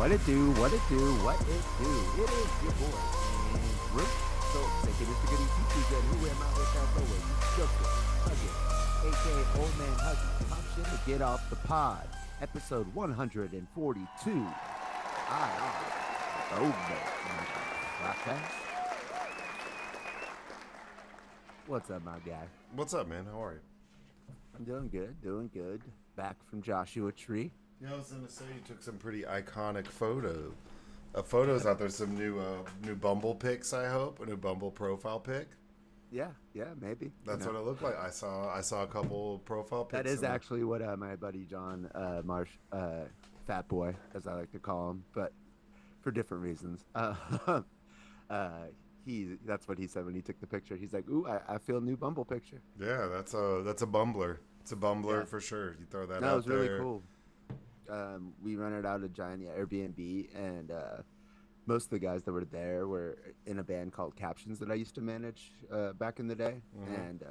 What it do, what it do, what it do. It is your boy, Andrew. So, say it is the goody teachers, and who am I with that always? Joseph Huggie, a.k.a. Old Man Huggie. Pop shit to get off the pod. Episode 142. I am BOEBERT. What's up, my guy? What's up, man? How are you? I'm doing good. Back from Joshua Tree. Yeah, I was gonna say you took some pretty iconic photos out there. Some new Bumble pics. I hope a new Bumble profile pic. Yeah, maybe. That's what it looked like. I saw a couple profile pics. That is actually what my buddy John Marsh, Fat Boy, as I like to call him, but for different reasons. That's what he said when he took the picture. He's like, "Ooh, I feel a new Bumble picture." Yeah, that's a Bumbler. It's a Bumbler for sure. You throw that out there. That was really cool. We rented out a giant Airbnb, and most of the guys that were there were in a band called Captions that I used to manage back in the day. Mm-hmm. And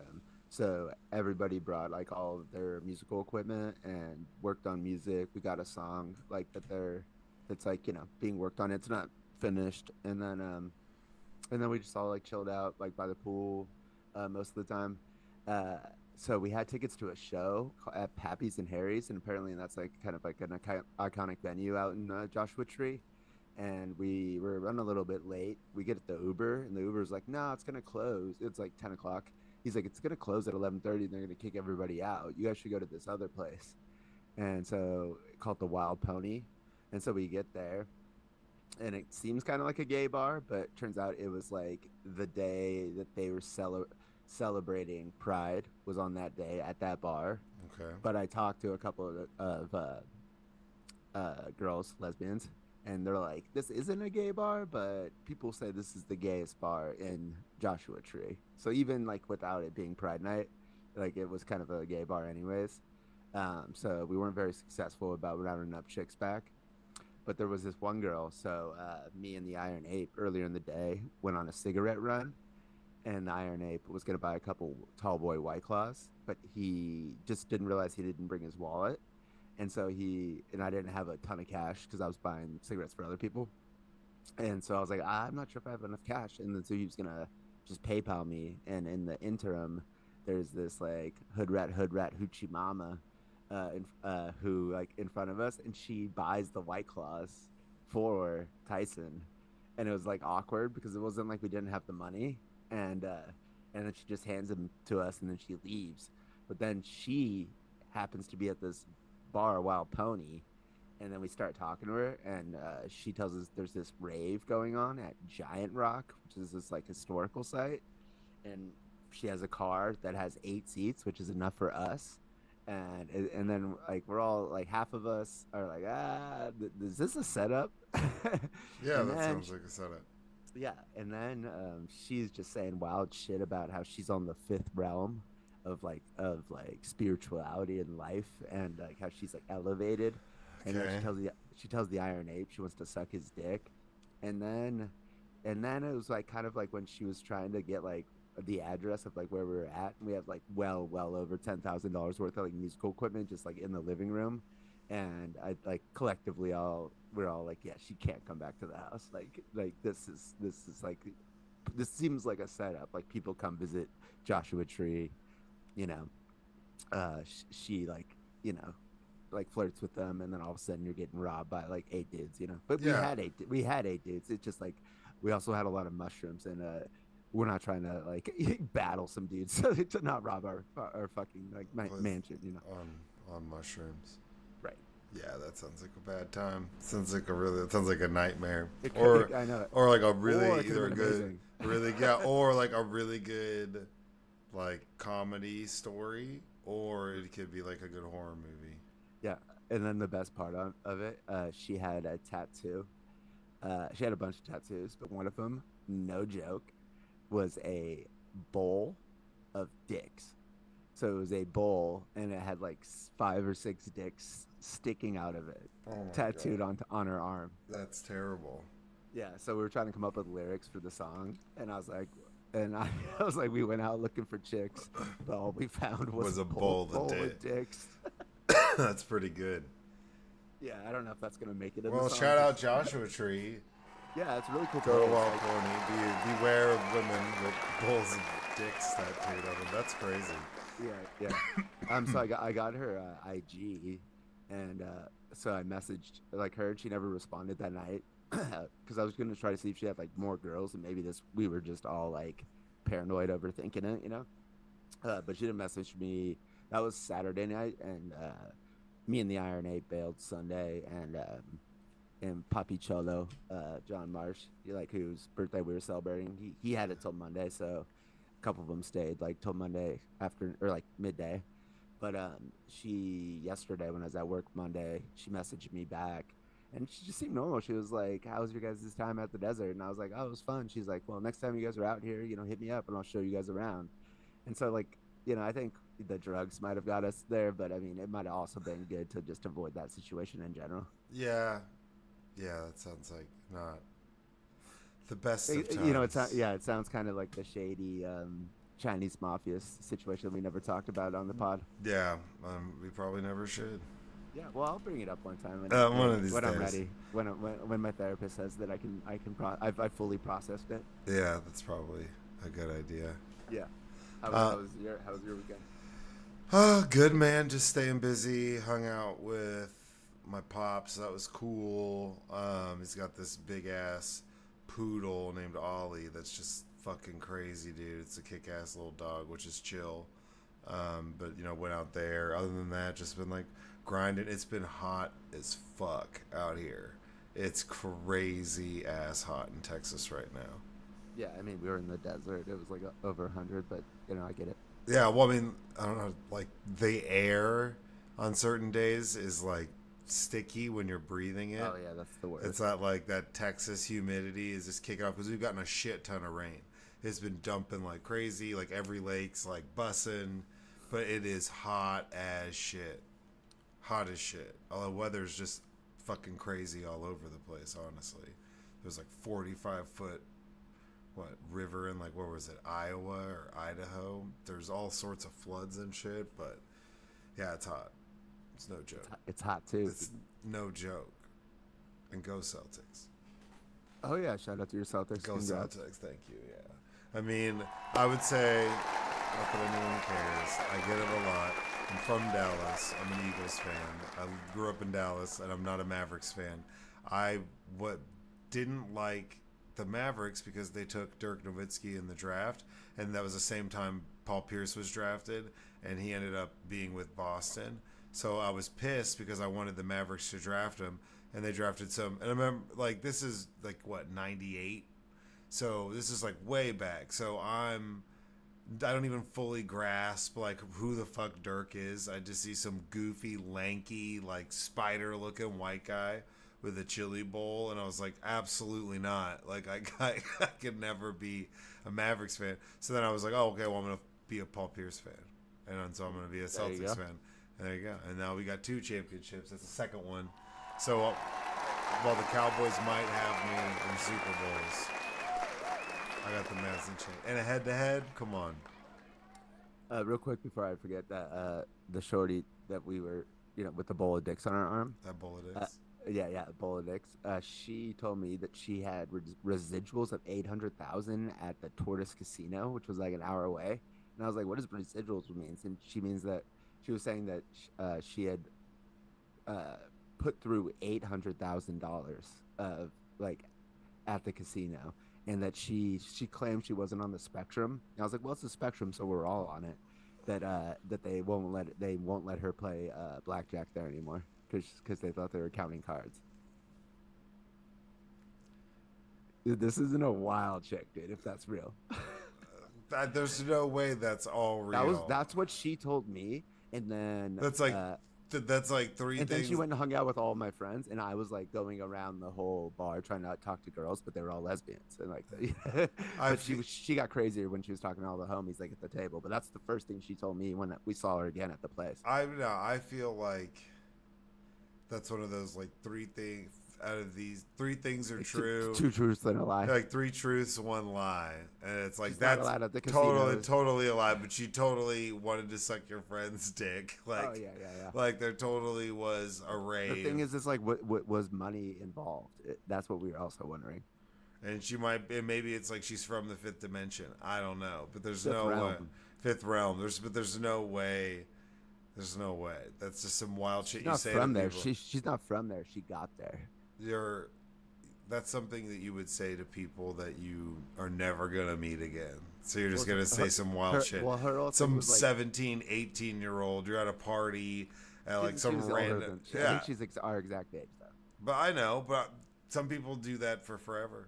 so everybody brought like all of their musical equipment and worked on music. We got a song like that's like, you know, being worked on. It's not finished. And then we just all like chilled out like by the pool most of the time. So we had tickets to a show at Pappy's and Harry's, and apparently that's like kind of like an iconic venue out in Joshua Tree. And we were running a little bit late. We get the Uber, and the Uber's like, "No, it's gonna close. It's like 10 o'clock." He's like, "It's gonna close at 11:30. And they're gonna kick everybody out. You guys should go to this other place." And so called the Wild Pony. And so we get there, and it seems kind of like a gay bar, but turns out it was like the day that they were celebrating Pride was on that day at that bar. Okay. But I talked to a couple of girls, lesbians, and they're like, "This isn't a gay bar, but people say this is the gayest bar in Joshua Tree." So even like without it being Pride Night, like it was kind of a gay bar anyways. So we weren't very successful about rounding up chicks back. But there was this one girl, so me and the Iron Ape earlier in the day went on a cigarette run, and the Iron Ape was going to buy a couple Tall Boy White Claws, but he just didn't realize he didn't bring his wallet. And so I didn't have a ton of cash because I was buying cigarettes for other people. And so I was like, I'm not sure if I have enough cash. And then so he was going to just PayPal me. And in the interim, there's this like hood rat hoochie mama who like in front of us, and she buys the White Claws for Tyson. And it was like awkward because it wasn't like we didn't have the money. And then she just hands them to us, and then she leaves. But then she happens to be at this bar, Wild Pony, and then we start talking to her, and she tells us there's this rave going on at Giant Rock, which is this like historical site, and she has a car that has 8 seats, which is enough for us. And then like we're all like, half of us are like, is this a setup? Yeah, that sounds like a setup. Yeah, and then she's just saying wild shit about how she's on the 5th realm of spirituality in life, and like how she's like elevated. Okay. And then she tells the Iron Ape she wants to suck his dick, and then it was like kind of like when she was trying to get like the address of like where we were at, and we have like well over $10,000 worth of like musical equipment just like in the living room. And I like collectively we're all like, yeah, she can't come back to the house. Like this seems like a setup. Like people come visit Joshua Tree, you know. She like, you know, like flirts with them, and then all of a sudden you're getting robbed by like 8 dudes, you know. But yeah. we had 8 dudes. It's just like we also had a lot of mushrooms, and we're not trying to like battle some dudes to not rob our fucking like mansion, you know. On mushrooms. Right. Yeah, that sounds like a bad time. Sounds like a nightmare. I know. Or like a really either a good, really or like a really good, like comedy story, or it could be like a good horror movie. Yeah, and then the best part of it, she had a tattoo. She had a bunch of tattoos, but one of them, no joke, was a bowl of dicks. So it was a bowl, and it had like 5 or 6 dicks sticking out of it, tattooed on her arm. That's terrible. Yeah, so we were trying to come up with lyrics for the song, and I was like, we went out looking for chicks, but all we found was a bowl of dicks. That's pretty good. Yeah, I don't know if that's gonna make it in the Well, song. shout 'Cause out Joshua Tree. yeah, it's a really cool Go to place. Wild Like, Pony. Beware of women with bulls and dicks tattooed on them. That's crazy. yeah, yeah. So I got her IG, and so I messaged like her, and she never responded that night because I was gonna try to see if she had like more girls, and maybe this we were just all like paranoid overthinking it, you know. But she didn't message me. That was Saturday night, and me and the Iron Eight bailed Sunday, and Papi Cholo, John Marsh, like whose birthday we were celebrating, he had it till Monday, so a couple of them stayed like till Monday after or like midday. But she yesterday when I was at work Monday, she messaged me back, and she just seemed normal. She was like, "How was your guys' time at the desert?" And I was like, "Oh, it was fun." She's like, "Well, next time you guys are out here, hit me up and I'll show you guys around." And so like, I think the drugs might have got us there, but I mean, it might have also been good to just avoid that situation in general. Yeah, yeah, that sounds like not the best of Yeah, times. it sounds kind of like the shady Chinese mafia situation we never talked about on the pod. Yeah, we probably never should. Yeah, well, I'll bring it up one time One of these when I'm days. ready. When my therapist says that I've fully processed it. Yeah, that's probably a good idea. Yeah. Uh, How was your weekend? oh, good man. Just staying busy. Hung out with my pops. That was cool. He's got this big ass poodle named Ollie that's just fucking crazy, dude. It's a kick ass little dog, which is chill. But went out there. Other than that, just been like grinding. It's been hot as fuck out here. It's crazy ass hot in Texas right now. Yeah, I mean we were in the desert. It was like over 100, but I get it. Yeah, well, I mean, I don't know, like the air on certain days is like sticky when you're breathing it. Oh yeah, that's the It's worst. not like that Texas humidity is just kicking off because we've gotten a shit ton of rain. It's been dumping like crazy, like every lake's like bussing, but it is hot as shit. Hot as shit. All the weather's just fucking crazy all over the place, honestly. There's like 45-foot river in like where was it, Iowa or Idaho. There's all sorts of floods and shit, but yeah, it's hot. It's no joke. It's hot too. It's no joke. And go Celtics. Oh yeah, shout out to your Celtics. Go Congrats. Celtics. Thank you. Yeah. I mean, I would say not that anyone cares. I get it a lot. I'm from Dallas. I'm an Eagles fan. I grew up in Dallas, and I'm not a Mavericks fan. I what didn't like the Mavericks because they took Dirk Nowitzki in the draft, and that was the same time Paul Pierce was drafted, and he ended up being with Boston. So I was pissed because I wanted the Mavericks to draft him, and they drafted some. And I remember, like, this is like what, '98. So this is like way back. So I don't even fully grasp like who the fuck Dirk is. I just see some goofy, lanky, like spider looking white guy with a chili bowl, and I was like, absolutely not. Like I could never be a Mavericks fan. So then I was like, oh okay, well I'm gonna be a Paul Pierce fan, and so I'm gonna be a There you Celtics go. fan. And there you go. And now we got 2 championships. That's the second one. So while the Cowboys might have me in Super Bowls, I got the Mavs in chain. And a head to head, come on. Real quick before I forget that the shorty that we were, with the bowl of dicks on her arm. That bullet Uh, is. yeah, bowl of dicks. She told me that she had residuals of 800,000 at the Tortoise Casino, which was like an hour away. And I was like, "What does residuals mean?" And she means that she was saying that she had uh, put through $800,000 of like at the casino, and that she claimed she wasn't on the spectrum. And I was like, well, it's the spectrum, so we're all on it. That they won't let her play blackjack there anymore because they thought they were counting cards. Dude, this isn't a wild chick, dude. If that's real, There's no way that's all real. that's what she told me, and then That's like that's like three and then she things. went and hung out with all my friends, and I was like going around the whole bar trying to talk to girls, but they were all lesbians, and like, I but feel, she got crazier when she was talking to all the homies like at the table. But that's the first thing she told me when we saw her again at the place. I no, I feel like that's one of those like three things. out of these, three things are Like true. two truths and a lie. Like three truths, one lie, and it's like She's not that's allowed at the totally, casinos. totally a lie. But she totally wanted to suck your friend's dick. Oh yeah, yeah, yeah. Like there totally was a The thing rave, is like, what was money involved? That's what we were also wondering. and she might, and maybe it's like she's from the fifth dimension. I don't know, but there's Fifth no way. realm. Fifth realm. There's no way. There's no way. That's just some wild shit She's you not say from to there. people. She's not from there. She got there. You're That's something that you would say to people that you are never gonna meet again. So you're just gonna say some wild shit. Well, her whole thing Some was like 17, 18-year-old, you're at a party at like she some was older random. I Yeah, think she's our exact age though. but I know, but some people do that for forever.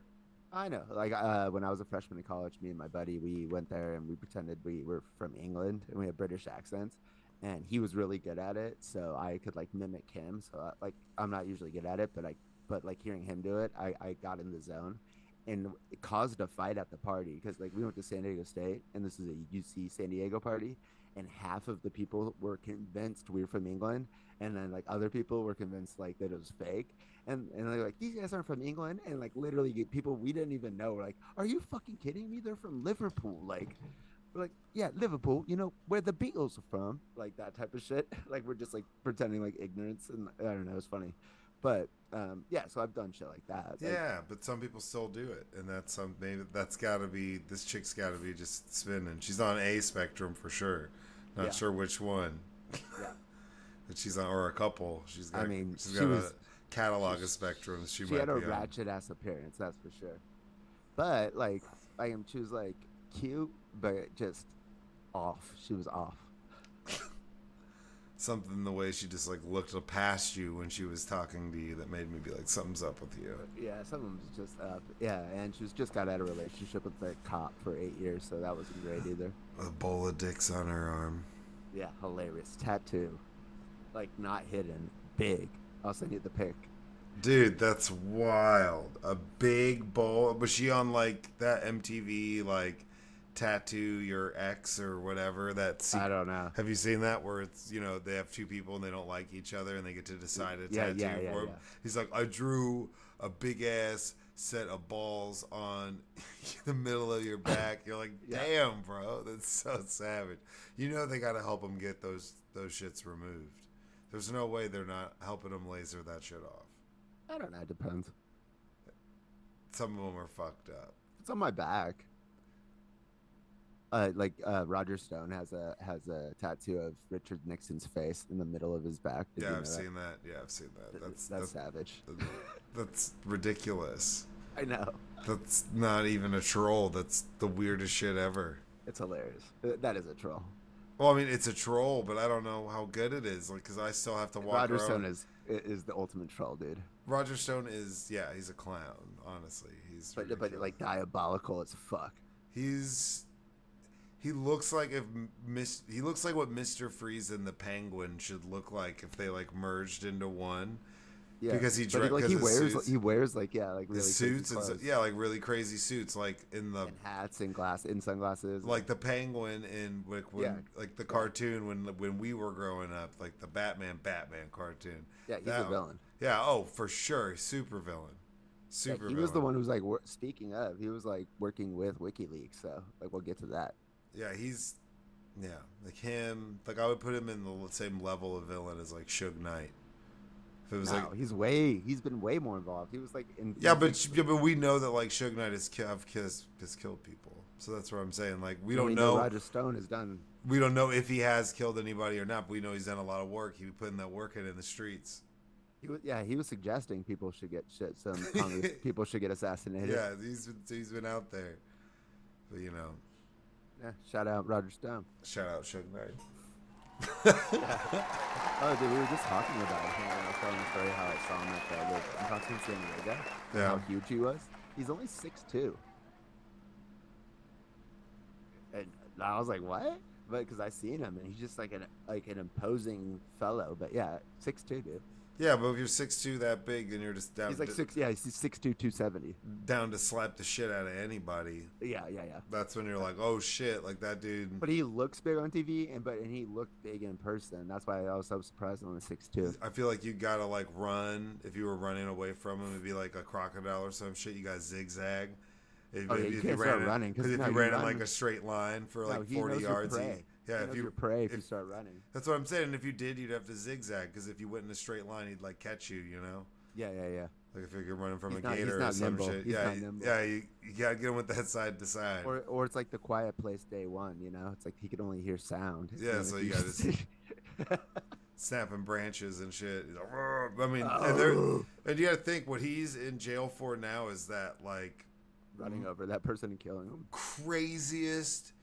I know. Like when I was a freshman in college, me and my buddy, we went there and we pretended we were from England and we had British accents. And he was really good at it, so I could like mimic him. So like I'm not usually good at it, but like hearing him do it, I got in the zone, and it caused a fight at the party because like we went to San Diego State, and this is a UC San Diego party, and half of the people were convinced we were from England, and then like other people were convinced like that it was fake, and they're like, these guys aren't from England, and like literally people we didn't even know were like, are you fucking kidding me? They're from Liverpool, like. We're like, yeah, Liverpool, you know, where the Beatles are from, like that type of shit. Like we're just like pretending like ignorance, and I don't know, it's funny, but yeah. So I've done shit like that. Like, Yeah, but some people still do it, and that's some maybe that's got to be this chick's got to be just spinning. She's on a spectrum for sure. Not yeah, sure which one, yeah. but she's on or a couple. I mean, she's she got was a catalog of spectrums. She she might had a be on. ratchet ass appearance, that's for sure. But like, she was like cute, but just off. She was off. Something the way she just like looked past you when she was talking to you that made me be like, something's up with you. Yeah, something was just up. Yeah, and she was just got out of a relationship with the cop for 8 years, so that wasn't great either. A bowl of dicks on her arm. Yeah, hilarious tattoo, like not hidden, big. I'll send you the pic. Dude, that's wild. A big bowl. Was she on like that MTV like tattoo your ex or whatever? I don't know. Have you seen that where it's they have two people and they don't like each other and they get to decide a tattoo for him? Yeah. He's like, I drew a big ass set of balls on the middle of your back. You're like, damn, bro, that's so savage. They got to help him get those shits removed. There's no way they're not helping him laser that shit off. I don't know. It depends. Some of them are fucked up. It's on my back. Roger Stone has a tattoo of Richard Nixon's face in the middle of his back. Did you know I've that? seen that. Yeah, I've seen that. That's savage. That's ridiculous. I know. That's not even a troll. That's the weirdest shit ever. It's hilarious. That is a troll. Well, I mean, it's a troll, but I don't know how good it is. Like, because I still have to walk Roger around. Stone is the ultimate troll, dude. Roger Stone is, yeah, he's a clown. Honestly, he's But ridiculous. like diabolical as fuck. He looks like he looks like what Mr. Freeze and the Penguin should look like if they like merged into one. Yeah, because he wears like really suits crazy and like really crazy suits like in the and hats and sunglasses. Like the Penguin in like the cartoon when we were growing up, like the Batman cartoon. Yeah, he's a villain. Yeah, oh for sure, super villain. Super. He was the one who was like speaking of. He was like working with WikiLeaks, so like we'll get to that. Yeah, like him. Like I would put him in the same level of villain as like Suge Knight. If it was he's been way more involved. He was like in. Yeah, but we know that like Suge Knight has killed people. So that's what I'm saying. Like we don't know. Roger Stone has done. We don't know if he has killed anybody or not. But we know he's done a lot of work. He was putting that work in the streets. He was suggesting people should get shit. Some Congress people should get assassinated. Yeah, he's been out there. But Yeah, shout out Roger Stone. Shout out Suge Knight. Oh, dude, we were just talking about him. I was telling the story how I saw him at the Johnson San Diego. Yeah. How huge he was. He's only 6'2". And I was like, what? But because I seen him, and he's just like an imposing fellow. But yeah, 6'2", dude. Yeah, but if you're 6'2", that big, and you're just He's like six. Yeah, he's 6'2", 270. down to slap the shit out of anybody, Yeah, yeah, yeah. that's when you're like, oh shit, like that dude. But he looks big on TV, and he looked big in person. That's why I was so surprised on the 6'2". I feel like you gotta like run. If you were running away from him, it'd be like a crocodile or some shit. You gotta zigzag. Oh yeah, you can't start running because if no, you you ran in run. like a straight line for No, like he 40 knows your yards, prey. yeah, He if knows you your prey if if you start running. that's what I'm saying. And if you did, you'd have to zigzag because if you went in a straight line, he'd like catch you. You know, Yeah, yeah, yeah. like if you're running from He's a not. He's gator or not some nimble. shit. He's Yeah, not nimble. yeah, you gotta get him with that side to side. Or it's like the Quiet Place day one. You know, it's like he could only hear sound. Yeah, And so if you gotta snapping branches and shit. He's like, "Rrr." I mean, and you gotta think what he's in jail for now is that like running over that person and killing him. craziest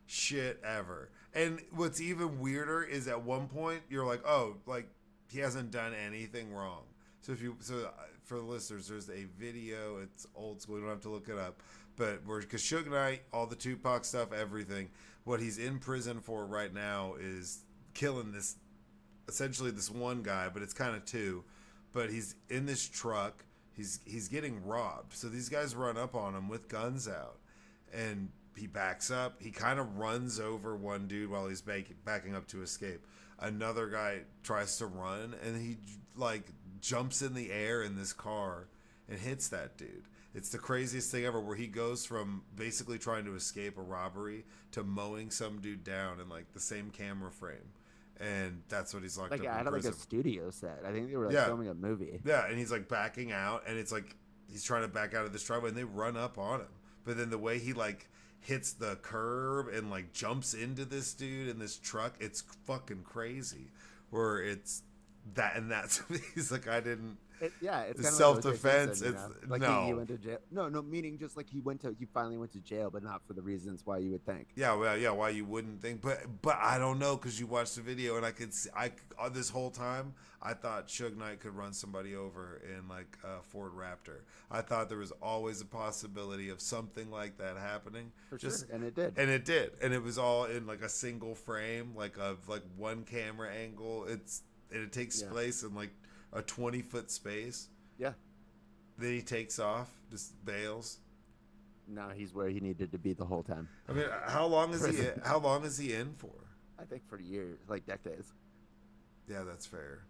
shit ever. And what's even weirder is at one point you're like, oh, like he hasn't done anything wrong. So for the listeners, there's a video. It's old school. You don't have to look it up. But because Suge Knight, all the Tupac stuff, everything, what he's in prison for right now is killing essentially this one guy, but it's kind of two. But he's in this truck. He's getting robbed. So these guys run up on him with guns out, and he backs up. He kind of runs over one dude while he's backing up to escape. Another guy tries to run, and he like jumps in the air in this car and hits that dude. It's the craziest thing ever, where he goes from basically trying to escape a robbery to mowing some dude down in like the same camera frame. And that's what he's locked Like up I in had like prison. a studio set. I think they were like Yeah. filming a movie. Yeah, and he's like backing out, and it's like he's trying to back out of this driveway, and they run up on him. But then the way he like hits the curb and like jumps into this dude in this truck, it's fucking crazy. Where it's that, and that's he's like, I didn't. Yeah, it's It's kind of self-defense. Like, O.J. Simpson, It's like no. he went to jail. No, meaning just like he finally went to jail, but not for the reasons why you would think. Yeah, well, yeah. Why you wouldn't think, but I don't know, because you watched the video and I could see, this whole time I thought Suge Knight could run somebody over in like a Ford Raptor. I thought there was always a possibility of something like that happening. For sure, and it did. And it did, and it was all in like a single frame, like of like one camera angle. It takes place in like a 20-foot space. Yeah. Then he takes off, just bails. Now he's where he needed to be the whole time. I mean, how long is he? How long is he in for? I think for years, like decades. Yeah, that's fair.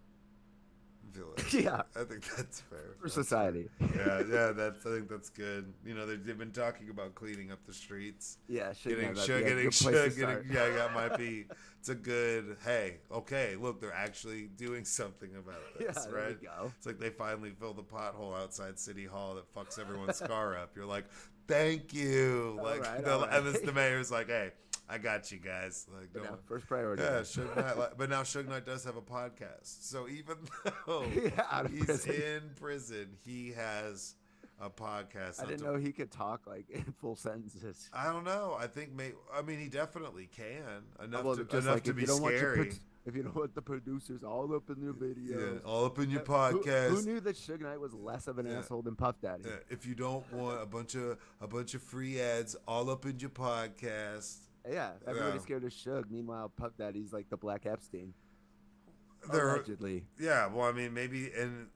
I feel like, Yeah, I think that's fair for society. Fair. Yeah, I think that's good. You know, they've been talking about cleaning up the streets. Yeah, Getting that might be. It's a good. Hey, okay, look, they're actually doing something about this, Yeah, right? there we go. It's like they finally filled the pothole outside City Hall that fucks everyone's car up. You're like, thank you. Like, all right. and the mayor's like, hey, I got you guys. Like, But don't. now, first priority. Yeah, Suge Knight. But now Suge Knight does have a podcast. So even though Out of he's prison. in prison, he has a podcast. I didn't know he could talk like in full sentences. I don't know. I think I mean, he definitely can enough Well, to just enough like to if be you don't want scary. if you don't want the producers all up in your videos. Yeah, all up in your Who podcast. knew that Suge Knight was less of an asshole than Puff Daddy? If you don't want a bunch of free ads all up in your podcast. Yeah, everybody's Yeah. scared of Suge. Meanwhile, Puff Daddy's like the Black Epstein. They're- Allegedly. Yeah, well, I mean, maybe, and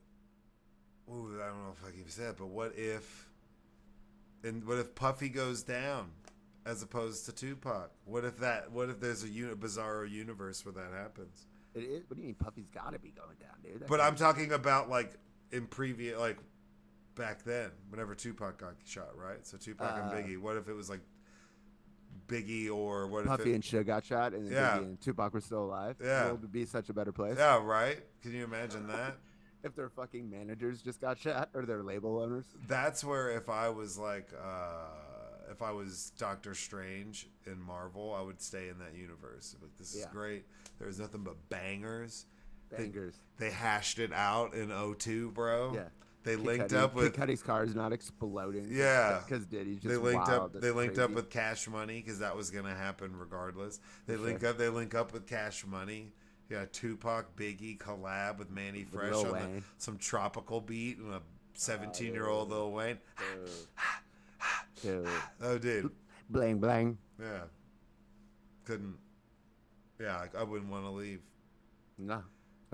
ooh, I don't know if I can say it, but what if Puffy goes down as opposed to Tupac? What if there's a bizarro universe where that happens? What do you mean Puffy's got to be going down, dude? That But guy- I'm talking about like in previous, like back then, whenever Tupac got shot, right? So Tupac and Biggie. What if it was like Biggie, or what Puffy if and Suge got shot, and Yeah. Biggie and Tupac were still alive. Yeah. The world would be such a better place. yeah, right? Can you imagine that? If their fucking managers just got shot, or their label owners. That's where if I was like if I was Doctor Strange in Marvel, I would stay in that universe. Like, this is Yeah. great. There's nothing but bangers. Bangers. They hashed it out in '02, bro. Yeah. They Kid linked Cudi- up with Kid Cudi's car is not exploding. Yeah. because Diddy's just they linked wild. up. That's They linked up crazy. with Cash Money because that was gonna happen regardless. They For link sure. up. They link up with Cash Money. Yeah, Tupac Biggie collab with Manny Fresh Lil on Wayne. some tropical beat and a 17-year-old Lil Wayne. Dude. Oh, dude. Bling bling. Yeah. Couldn't. Yeah, I wouldn't want to leave. No.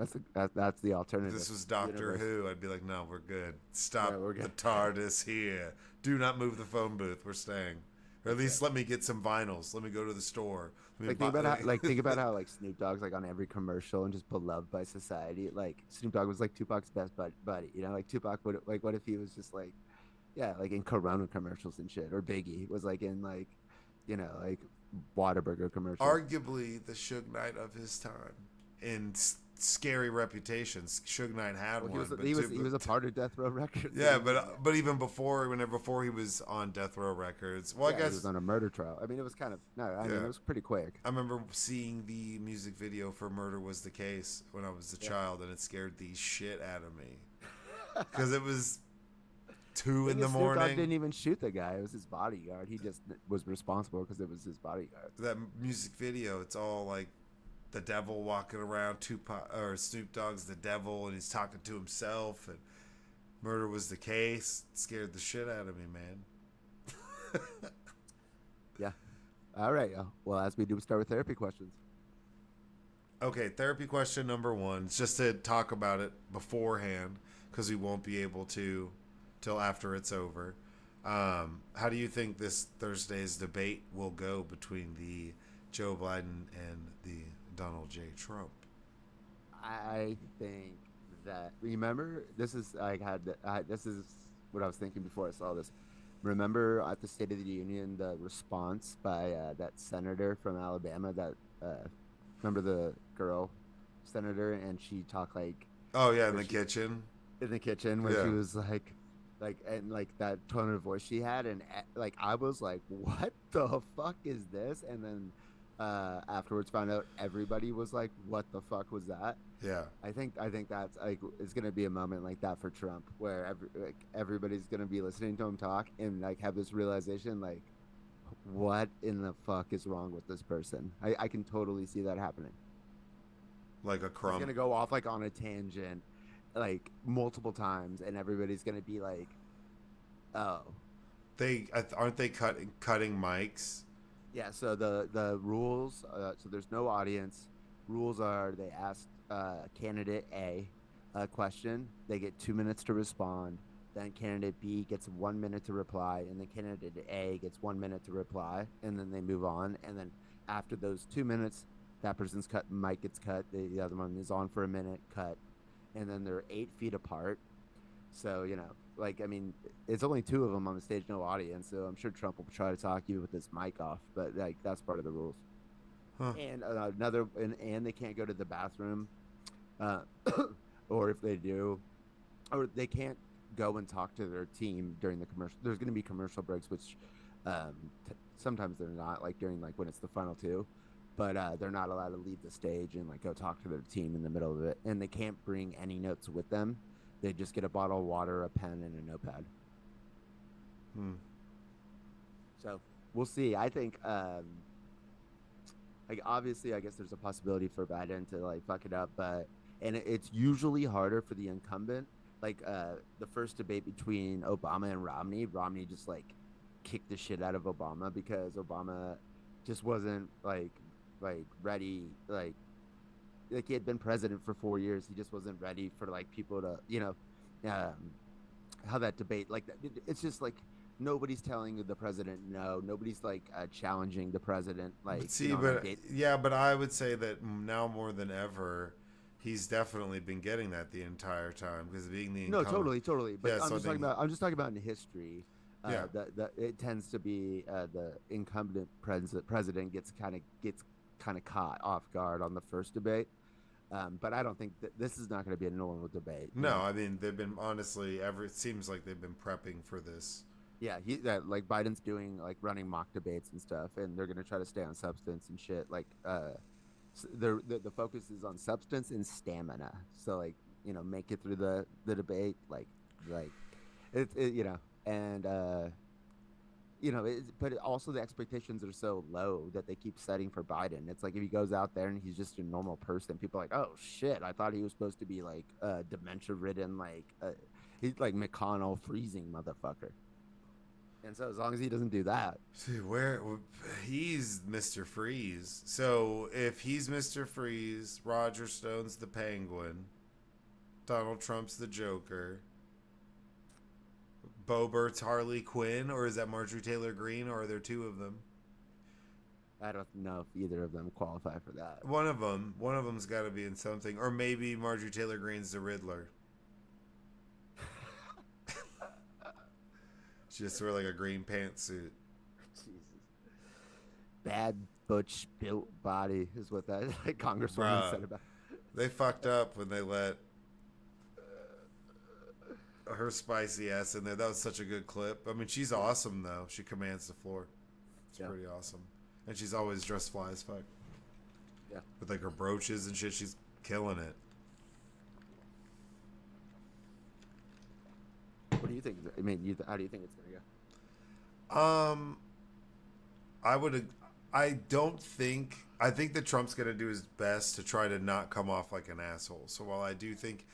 That's the If alternative this was Doctor universe. Who, I'd be like, no, we're good. Yeah, Stop we're the good. TARDIS here. Do not move the phone booth. We're staying. Or at That's least it. let me get some vinyls. Let me go to the store. Let me Like buy. think about how like Snoop Dogg's like on every commercial and just beloved by society. Like Snoop Dogg was like Tupac's best buddy. You know, like Tupac would like what if he was just like yeah, like in Corona commercials and shit, or Biggie was like in like like Whataburger commercials. Arguably the Suge Knight of his time. In scary reputations, Suge Knight had Well, one, he was a part of Death Row Records. yeah, Yeah, but even before, whenever before he was on Death Row Records, well, I yeah, he was guess on a murder trial. I mean, it was kind of no, I mean, yeah. it was pretty quick. I remember seeing the music video for "Murder Was the Case" when I was a Yeah. child, and it scared the shit out of me because it was two in Thing the is, Snoop Dogg morning. didn't even shoot the guy. It was his bodyguard. He just was responsible because it was his bodyguard. That music video, it's all like the devil walking around. Tupac or Snoop Dogg's the devil, and he's talking to himself. And "Murder Was the Case" it scared the shit out of me, man. Yeah. All right. Well, as we do, start with therapy questions. Okay, therapy question number one. It's just to talk about it beforehand because we won't be able to till after it's over. How do you think this Thursday's debate will go between the Joe Biden and the Donald J. Trump? I think that remember this is this is what I was thinking before I saw this. Remember at the State of the Union the response by that senator from Alabama that remember the girl senator and she talked like Oh yeah, in where the she kitchen. in the kitchen where she Yeah, was like and like that tone of voice she had and like I was like what the fuck is this and then afterwards found out everybody was like what the fuck was that. yeah. I think that's like it's gonna be a moment like that for Trump where everybody's gonna be listening to him talk and like have this realization like what in the fuck is wrong with this person. I can totally see that happening. Like a He's crumb. gonna go off like on a tangent like multiple times and everybody's gonna be like oh They aren't they cutting mics? yeah. So the rules so there's no audience. Rules are they ask candidate A a question, they get 2 minutes to respond, then candidate B gets 1 minute to reply, and then candidate A gets 1 minute to reply, and then they move on, and then after those 2 minutes that person's cut mic gets cut, the other one is on for a minute, cut, and then they're 8 feet apart. So, like, I mean, it's only two of them on the stage, no audience. So I'm sure Trump will try to talk you with this mic off, but like, that's part of the rules. Huh. And and they can't go to the bathroom, uh, or if they do, or they can't go and talk to their team during the commercial. There's going to be commercial breaks, which sometimes they're not, like during like when it's the final two, but they're not allowed to leave the stage and like go talk to their team in the middle of it, and they can't bring any notes with them. They just get a bottle of water, a pen, and a notepad. Hmm. So we'll see. I think, like obviously, I guess there's a possibility for Biden to like fuck it up, but and it's usually harder for the incumbent. Like the first debate between Obama and Romney, Romney just like kicked the shit out of Obama because Obama just wasn't like ready like he had been president for 4 years. He just wasn't ready for like people to how that debate like that. It's just like nobody's telling the president no. Nobody's like challenging the president like But see, on a but date. yeah, but I would say that now more than ever, he's definitely been getting that the entire time because being the No, incumbent. totally. But Yeah, so I think I'm just talking about in history. yeah, That it tends to be the incumbent president gets kind of caught off guard on the first debate. But I don't think that this is not going to be a normal debate. no, I mean they've been honestly ever. It seems like they've been prepping for this. Yeah, like Biden's doing like running mock debates and stuff, and they're going to try to stay on substance and shit. Like, the focus is on substance and stamina. So like make it through the debate. Like and but also the expectations are so low that they keep setting for Biden. It's like if he goes out there and he's just a normal person, people are like, oh shit, I thought he was supposed to be like dementia ridden, like he's like McConnell freezing motherfucker. And so as long as he doesn't do that, See, where he's Mr. Freeze. So if he's Mr. Freeze, Roger Stone's the Penguin, Donald Trump's the Joker, BOEBERT's Harley Quinn, or is that Marjorie Taylor Greene, or are there two of them? I don't know if either of them qualify for that. One of them's got to be in something, or maybe Marjorie Taylor Greene's the Riddler. She just wear like a green pantsuit. Jesus. Bad butch built body is what that like congresswoman Bruh, said about. they fucked up when they let her spicy ass in there. That was such a good clip. I mean, she's awesome though. She commands the floor. It's Yeah. pretty awesome, and she's always dressed fly as fuck Yeah. with like her brooches and shit. She's killing it. What do you think? I mean, how do you think it's gonna go? Um, I would. I don't think. I think that Trump's gonna do his best to try to not come off like an asshole. So while I do think,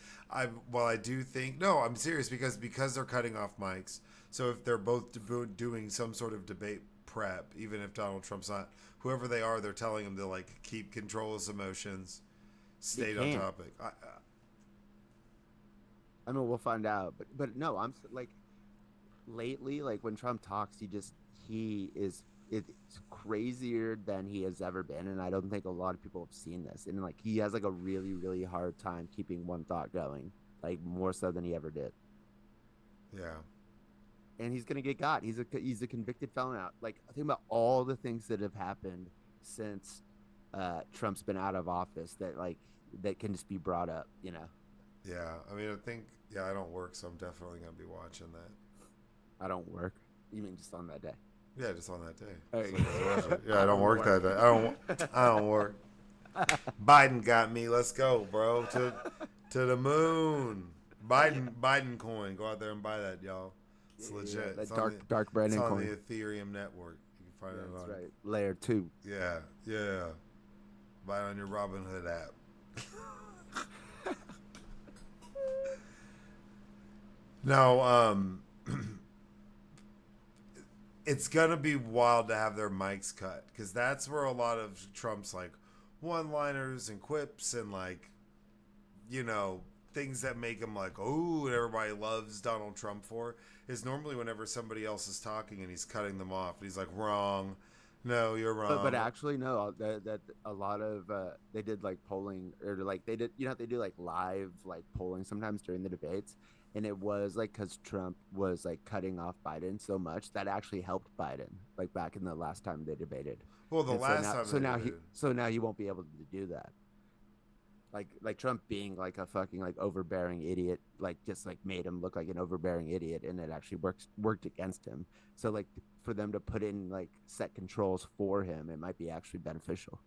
no, I'm serious because they're cutting off mics. So if they're both doing some sort of debate prep, even if Donald Trump's not, whoever they are, they're telling him to like keep control of his emotions, stay on topic. I mean, we'll find out. But no, like lately, like when Trump talks, he is it's crazier than he has ever been, and I don't think a lot of people have seen this. And like he has like a really really hard time keeping one thought going, like more so than he ever did. Yeah. And he's gonna get got. He's a convicted felon out. Like think about all the things that have happened since Trump's been out of office that can just be brought up. You know, Yeah. I mean, I think. Yeah, I don't work, so I'm definitely gonna be watching that. I don't work. You mean just on that day? Yeah, just on that day. Hey. Yeah, I don't work that day. I don't work. Biden got me. Let's go, bro. To the moon. Biden coin. Go out there and buy that, y'all. It's legit. Yeah, that It's dark Brandon it's on coin. the Ethereum network. You can find it That's on. right. Layer 2. Yeah, yeah. Buy it on your Robinhood app. No, it's gonna be wild to have their mics cut because that's where a lot of Trump's like one-liners and quips and like things that make him like oh and everybody loves Donald Trump for is normally whenever somebody else is talking and he's cutting them off and he's like wrong, no you're But wrong. actually no, that a lot of they did like polling or like they did they do like live like polling sometimes during the debates, and it was like because Trump was like cutting off Biden so much that actually helped Biden like back in the last time they debated. Well, the And so last now time so they now he debated. so now he won't be able to do that. Like Trump being like a fucking like overbearing idiot, like just like made him look like an overbearing idiot, and it actually worked against him. So like for them to put in like set controls for him, it might be actually beneficial.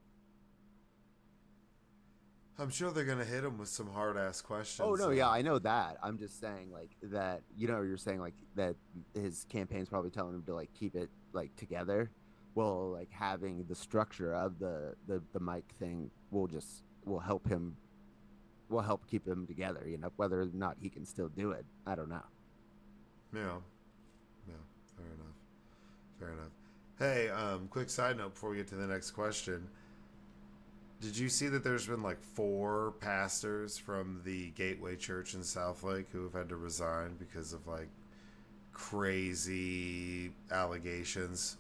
I'm sure they're gonna hit him with some hard ass Oh questions no, though. yeah, I know that. I'm just saying like that. You're saying like that his campaign's probably telling him to like keep it like together. Well, like having the structure of the mic thing will help him will help keep him together. Whether or not he can still do it, I don't know. Yeah, yeah, fair enough. Fair enough. Hey, quick side note before we get to the next question. Did you see that there's been like 4 pastors from the Gateway Church in Southlake who have had to resign because of like crazy allegations?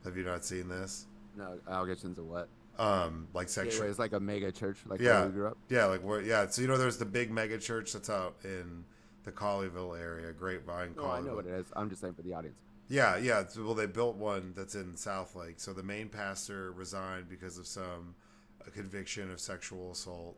Have you not seen this? No allegations of what? Like Gateway sexual. is like a mega church, like where Yeah, we grew up. yeah, like where? Yeah, so there's the big mega church that's out in the Colleyville area, Grapevine, No, I know Colleyville. what it is. I'm just saying for the audience. Yeah, yeah. Well, they built one that's in Southlake. So the main pastor resigned because of some a conviction of sexual assault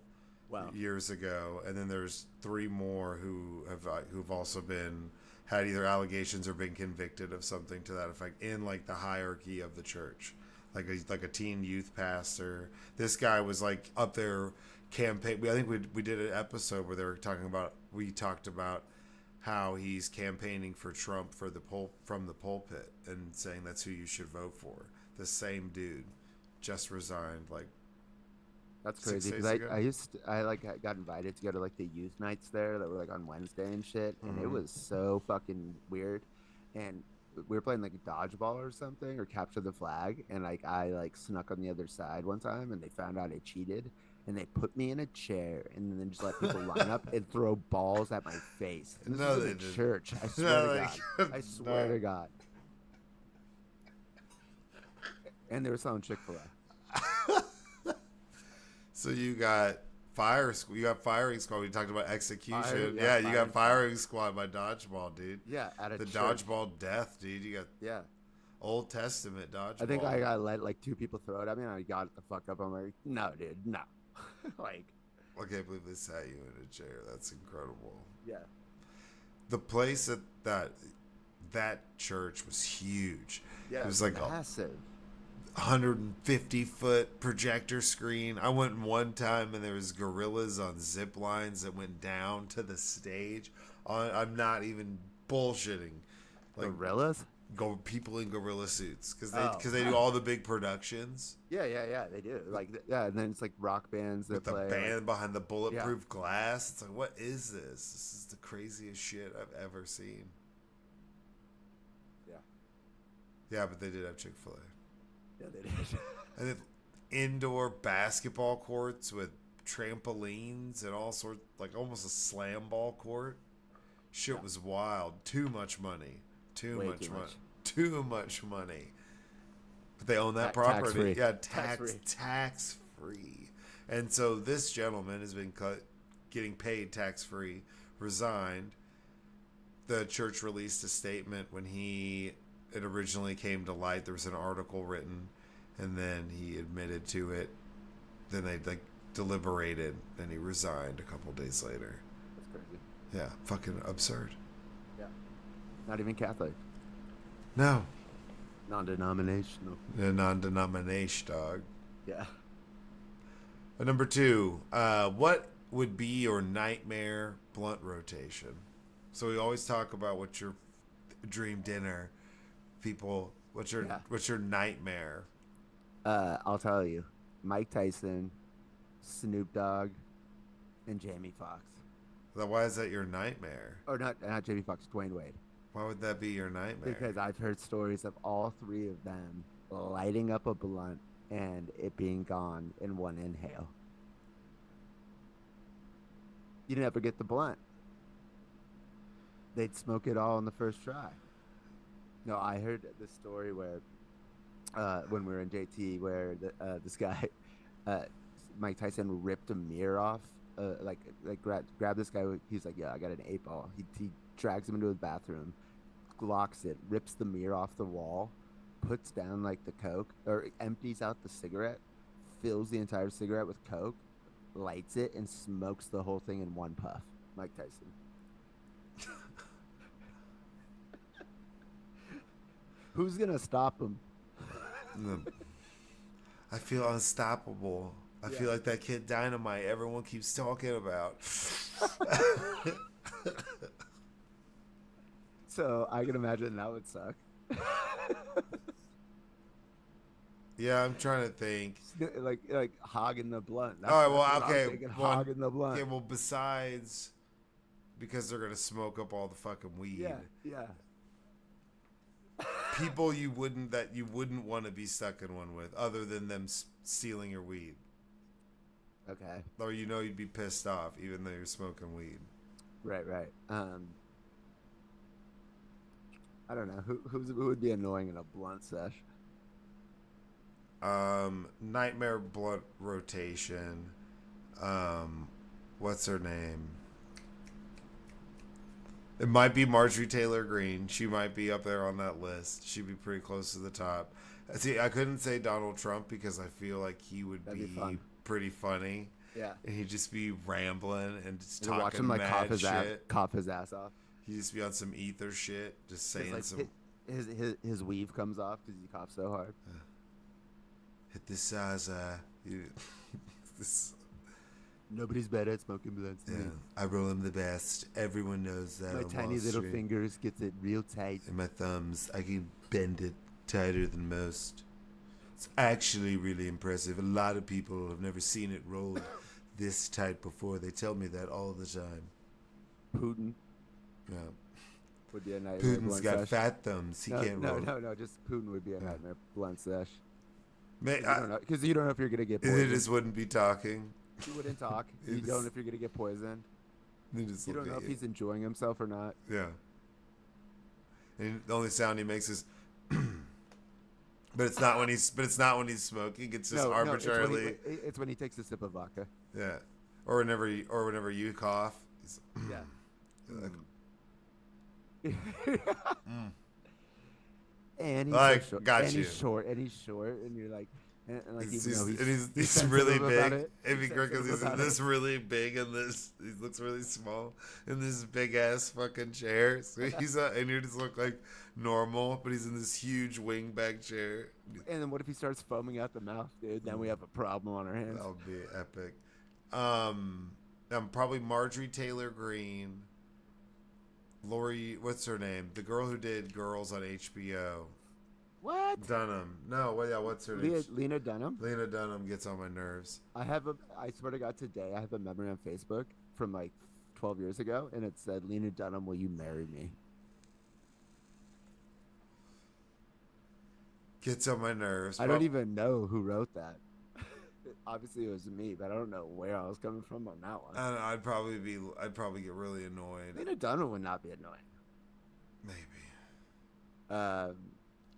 Wow. years ago, and then there's 3 more who've also been had either allegations or been convicted of something to that effect in like the hierarchy of the church, like a teen youth pastor. This guy was like up there campaign. I think we did an episode where they were talking about we talked about how he's campaigning for Trump from the pulpit and saying that's who you should vote for. The same dude just resigned like That's six crazy because days ago. I like got invited to go to like the youth nights there that were like on Wednesday and shit, and it Mm-hmm. was so fucking weird. And we were playing like dodgeball or something or capture the flag, and like I like snuck on the other side one time, and they found out I cheated, and they put me in a chair, and then just let people line up and throw balls at my face. And this was No, in they a didn't. church. I swear to No, God. they I swear no. to God. And they were selling Chick-fil-A. So you got fire. You got firing squad. We talked about Fire, execution. yeah, Yeah, you got firing squad. firing squad by dodgeball, dude. Yeah, at a The church. dodgeball death, dude. You got Yeah. Old Testament I think dodgeball. I let like two people throw it at me, and I got the fuck up. I'm like, no, dude, no. Like, I can't believe they sat you in a chair. That's incredible. yeah. The place at that church was huge. Yeah, It was it's like a massive. 150-foot projector screen. I went one time and there was gorillas on zip lines that went down to the stage. I'm not even bullshitting. Like Gorillas? go people in gorilla suits because they Oh. because they do all the big productions Yeah, yeah, yeah, they do. Like, yeah, and then it's like rock bands that with the play. band Like, behind the yeah, bulletproof glass. It's like, what is this? This is the craziest shit I've ever seen. yeah, Yeah, but they did have Chick-fil-A. yeah, they did. And then indoor basketball courts with trampolines and all sorts, like almost a slam ball court. Shit Yeah. was wild. Too much money. Too Way much too money. much. Too much money. But they own that Tax property. free. Yeah, Tax free. tax free. And so this gentleman has been getting paid tax free, resigned. The church released a statement when it originally came to light. There was an article written, and then he admitted to it. Then they like deliberated, and he resigned a couple days later. That's crazy. Yeah, fucking absurd. Yeah, not even Catholic. No, Non-denominational. a non-denomination dog. Yeah. Number 2, what would be your nightmare blunt rotation? So we always talk about what's your dream dinner. People, Yeah. what's your nightmare? I'll tell you, Mike Tyson, Snoop Dogg, and Jamie Foxx. Why is that your nightmare? Or not Jamie Foxx, Dwayne Wade. Why would that be your nightmare? Because I've heard stories of all three of them lighting up a blunt and it being gone in one inhale. You never get the blunt. They'd smoke it all in the first try. No, I heard this story where when we were in JT, where this guy, uh, Mike Tyson, ripped a mirror off. Grab this guy. He's like, yeah, I got an 8-ball. He drags him into his bathroom, locks it, rips the mirror off the wall, puts down like the coke, or empties out the cigarette, fills the entire cigarette with coke, lights it, and smokes the whole thing in one puff. Mike Tyson. Who's gonna stop him? I feel unstoppable. I feel like that kid Dynamite everyone keeps talking about. So I can imagine that would suck. Yeah, I'm trying to think. like hogging the blunt. All right, well, That's what I'm okay. thinking, Well, hogging the blunt. okay, well, besides, because they're going to smoke up all the fucking weed. Yeah. People you wouldn't want to be stuck in one with, other than them stealing your weed, Okay. or you'd be pissed off even though you're smoking weed. Right. I don't know who would be annoying in a blunt sesh. Nightmare blunt rotation. What's her name? It might be Marjorie Taylor Greene. She might be up there on that list. She'd be pretty close to the top. See, I couldn't say Donald Trump because I feel like he would That'd be be fun. pretty funny. Yeah. And he'd just be rambling and just You watch talking him like mad shit. cough his ass off. He'd just be on some ether shit, just saying Like some... his weave comes off because he coughs so hard. Hit this Zaza. This... Nobody's better at smoking blunts than Yeah, me. I roll them the best. Everyone knows that. My on tiny Wall little Street. fingers gets it real tight. And my thumbs, I can bend it tighter than most. It's actually really impressive. A lot of people have never seen it rolled this tight before. They tell me that all the time. Putin. Yeah. would be a nightmare Putin's blunt got sesh. fat thumbs. He No, can't no, roll. no, no. Just Putin would be a Yeah. nightmare blunt sesh. May, Because you don't know if you're gonna get they poisoned. just wouldn't be talking. He wouldn't talk. They You don't just- know if you're gonna get poisoned. They just You look don't know at if you. he's enjoying himself or not. Yeah. And the only sound he makes is but it's not when he's smoking. It's just arbitrarily. It's when he takes a sip of vodka. Yeah. Or whenever you cough. He's, Yeah. you're like, And he's Like, so short. got and you. he's short. And he's short. And you're like, and like he's even though he's sensitive really about big. it, It'd be he's great because sensitive he's about this really big and this he looks really small in this big ass fucking chair. So and you just look like normal, but he's in this huge wingback chair. And then what if he starts foaming out the mouth, dude? Then we have a problem on our hands. That would be epic. Probably Marjorie Taylor Greene. Lori, what's her name? The girl who did Girls on HBO. What? Dunham. No, what's her name? Lena Dunham. Lena Dunham gets on my nerves. I swear to God, today I have a memory on Facebook from like 12 years ago, and it said, "Lena Dunham, will you marry me?" Gets on my nerves. I don't even know who wrote that. Obviously, it was me, but I don't know where I was coming from on that one. I'd probably get really annoyed. Lena Dunham would not be annoying. Maybe.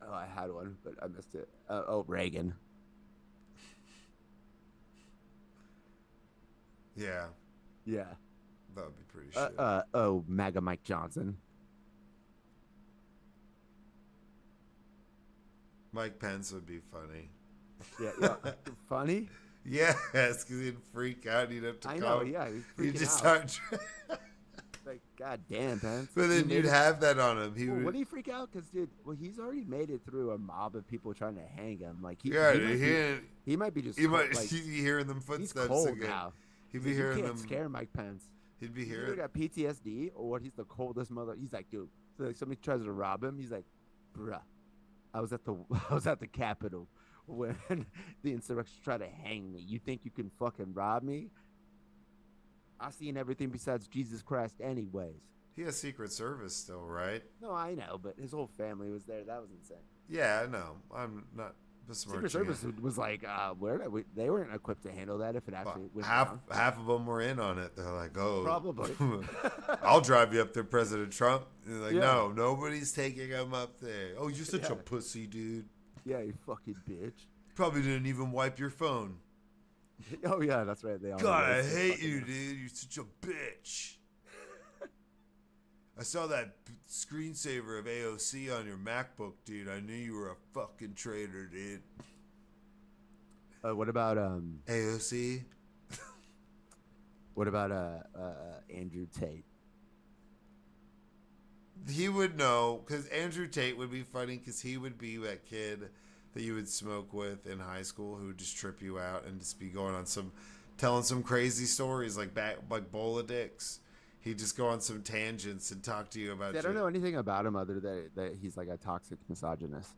Oh, I had one, but I missed it. Reagan. Yeah, Yeah. that would be pretty shit. MAGA Mike Johnson. Mike Pence would be funny. Yeah. Funny? Yes, because he'd freak out. He'd have to I call. know, yeah. He'd He's just freaking out. start. Like, God damn, Pence. But then He you'd made it- have that on him. He Well, would. would he freak out? Because, dude, he's already made it through a mob of people trying to hang him. Like, Yeah, he might be just. you might like, be hearing them he's footsteps cold again. now. He'd be You hearing can't them. scare Mike Pence. He'd be He's either hearing. got PTSD or what? He's the coldest mother. He's like, dude. So like somebody tries to rob him. He's like, bruh, I was at the Capitol when the insurrections tried to hang me. You think you can fucking rob me? I seen everything besides Jesus Christ, anyways. He has Secret Service still, right? No, I know, but his whole family was there. That was insane. Yeah, I know. I'm not besmirching Secret Service it. was like, they weren't equipped to handle that if it actually went half down. half of them were in on it. They're like, oh, Probably. I'll drive you up there, President Trump. And they're like, Yeah. no, nobody's taking him up there. Oh, you're such a Yeah. pussy, dude. Yeah, you fucking bitch. Probably didn't even wipe your phone. Oh yeah, that's right. They all. God, I know this hate fucking- you, dude. You're such a bitch. I saw that screensaver of AOC on your MacBook, dude. I knew you were a fucking traitor, dude. What about AOC? What about Andrew Tate? He would know, because Andrew Tate would be funny, because he would be that kid that you would smoke with in high school who would just trip you out and just be going on telling some crazy stories like bowl of dicks. He'd just go on some tangents and talk to you about. I don't know anything about him other than that he's like a toxic misogynist.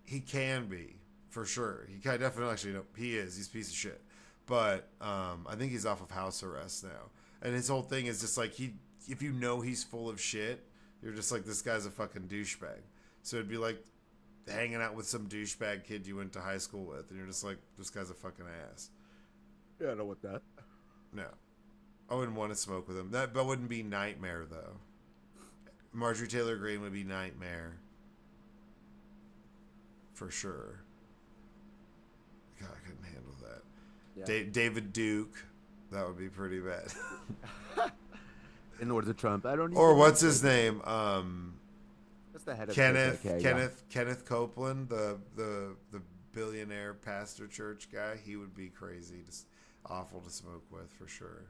He can be, for sure. He can definitely, actually, no, he is. He's a piece of shit. But I think he's off of house arrest now. And his whole thing is just like, if you know he's full of shit, you're just like, this guy's a fucking douchebag. So it'd be like hanging out with some douchebag kid you went to high school with, and you're just like, this guy's a fucking ass. Yeah, I know what that. No. I wouldn't want to smoke with him. That wouldn't be Nightmare, though. Marjorie Taylor Greene would be Nightmare. For sure. God, I couldn't handle that. Yeah. David Duke. That would be pretty bad. In order to Trump, I don't. Or even what's know. his name? That's the head of Kenneth KKK, Kenneth Copeland, the billionaire pastor church guy. He would be crazy, just awful to smoke with for sure.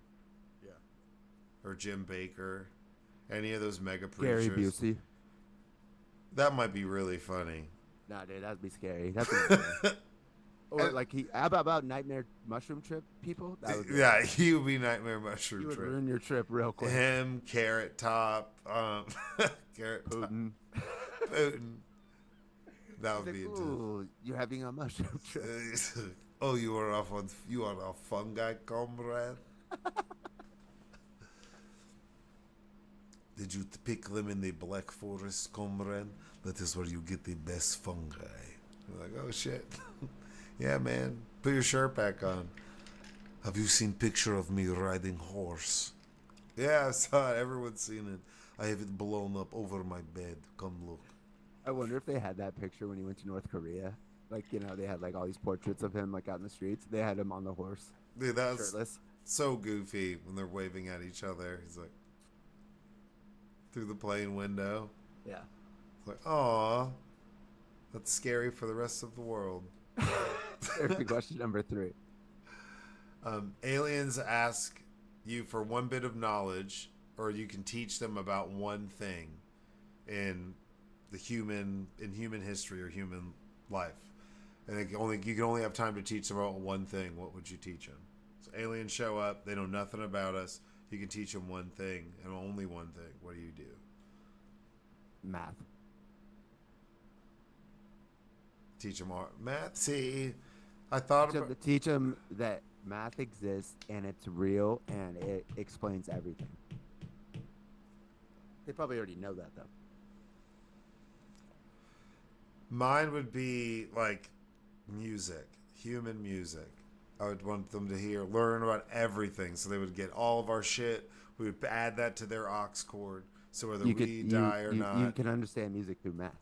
Yeah. Or Jim Baker, any of those mega Gary preachers. Busey. That might be really funny. Nah, dude, that'd be scary. That'd be scary. Or like how about Nightmare Mushroom Trip people? That would be Yeah, he would be Nightmare Mushroom you would Trip. ruin your trip real quick. Him, Carrot Top, Carrot Putin. Top, Putin. That would He's be like, intense. ooh, you're having a mushroom trip. Oh, you are a fungi comrade. Did Did you pick them in the Black Forest, comrade? That is where you get the best fungi. You're like, oh shit. Yeah, man. Put your shirt back on. Have you seen picture of me riding horse? Yeah, I saw it. Everyone's seen it. I have it blown up over my bed. Come look. I wonder if they had that picture when he went to North Korea. Like, they had like all these portraits of him like out in the streets. They had him on the horse, Dude, that's shirtless. so goofy when they're waving at each other. He's like, through the plane window. Yeah. It's like, aw, that's scary for the rest of the world. Therapy question number 3. Aliens ask you for one bit of knowledge, or you can teach them about one thing in human history or human life, and you can only have time to teach them about one thing. What would you teach them? So aliens show up, they know nothing about us. You can teach them one thing and only one thing. What do you do? Math. Teach them all math. See, I thought about Teach them that math exists and it's real and it explains everything. They probably already know that though. mine would be like music, human music. I would want them to learn about everything, so they would get all of our shit. We would add that to their aux cord, so whether we die or not, you can understand music through math.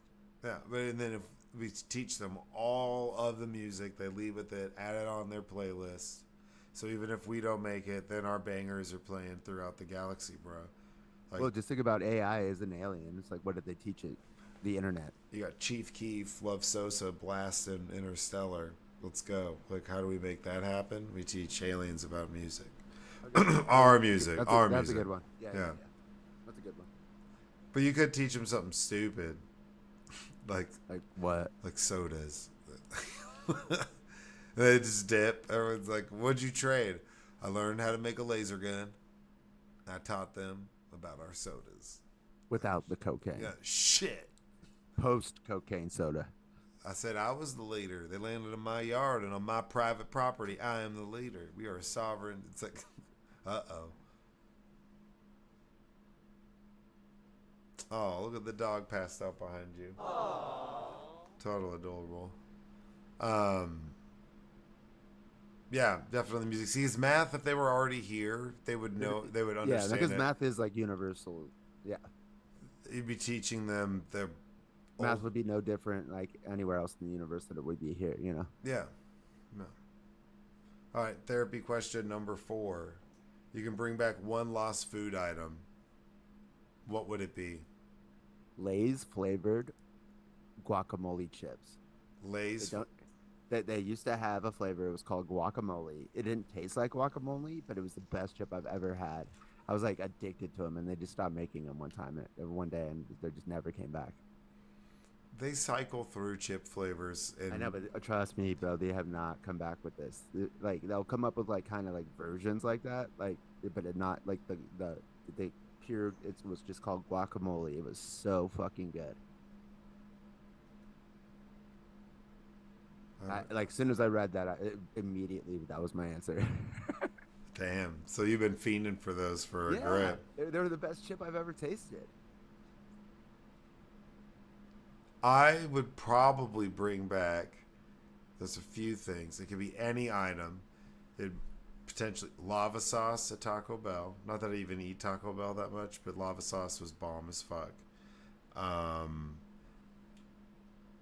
yeah. And then if we teach them all of the music, they leave with it, add it on their playlist. So even if we don't make it, then our bangers are playing throughout the galaxy, bro. Like, Well, just think about AI as an alien. It's like, what did they teach it? The internet. you got Chief Keef, Love Sosa, blasting Interstellar. Let's go. Like, how do we make that happen? We teach aliens about music. Okay. Our music. That's Our that's music. a good one. Yeah, Yeah. That's a good one. But you could teach them something stupid. Like Like what? sodas. They just dip. Everyone's like, what'd you trade? I learned how to make a laser gun. I taught them about our sodas. Without the cocaine. Yeah, shit. Post cocaine soda. I said I was the leader. They landed in my yard and on my private property. I am the leader. We are a sovereign. It's like, uh-oh. Oh, look at the dog passed out behind you. Aww. Total adorable. Yeah, definitely music. See, it's math. If they were already here, they would know. They would understand. Yeah, because it. math is like universal. Yeah. You'd be teaching them the Math would be no different like anywhere else in the universe that it would be here, Yeah. No. All right, therapy question number 4. You can bring back one lost food item. What would it be? Lay's flavored guacamole chips. Lay's. They used to have a flavor. It was called guacamole. It didn't taste like guacamole, but it was the best chip I've ever had. I was like addicted to them, and they just stopped making them one day, and they just never came back. They cycle through chip flavors. And I know, but trust me, bro, they have not come back with this. Like they'll come up with like kind of like versions like that, like, but it not like the pure. It was just called guacamole. It was so fucking good. Like as soon as I read that, immediately that was my answer. Damn. So you've been fiending for those for a grip. They were the best chip I've ever tasted. I would probably bring back. There's a few things. It could be any item. It potentially lava sauce at Taco Bell. Not that I even eat Taco Bell that much, but lava sauce was bomb as fuck.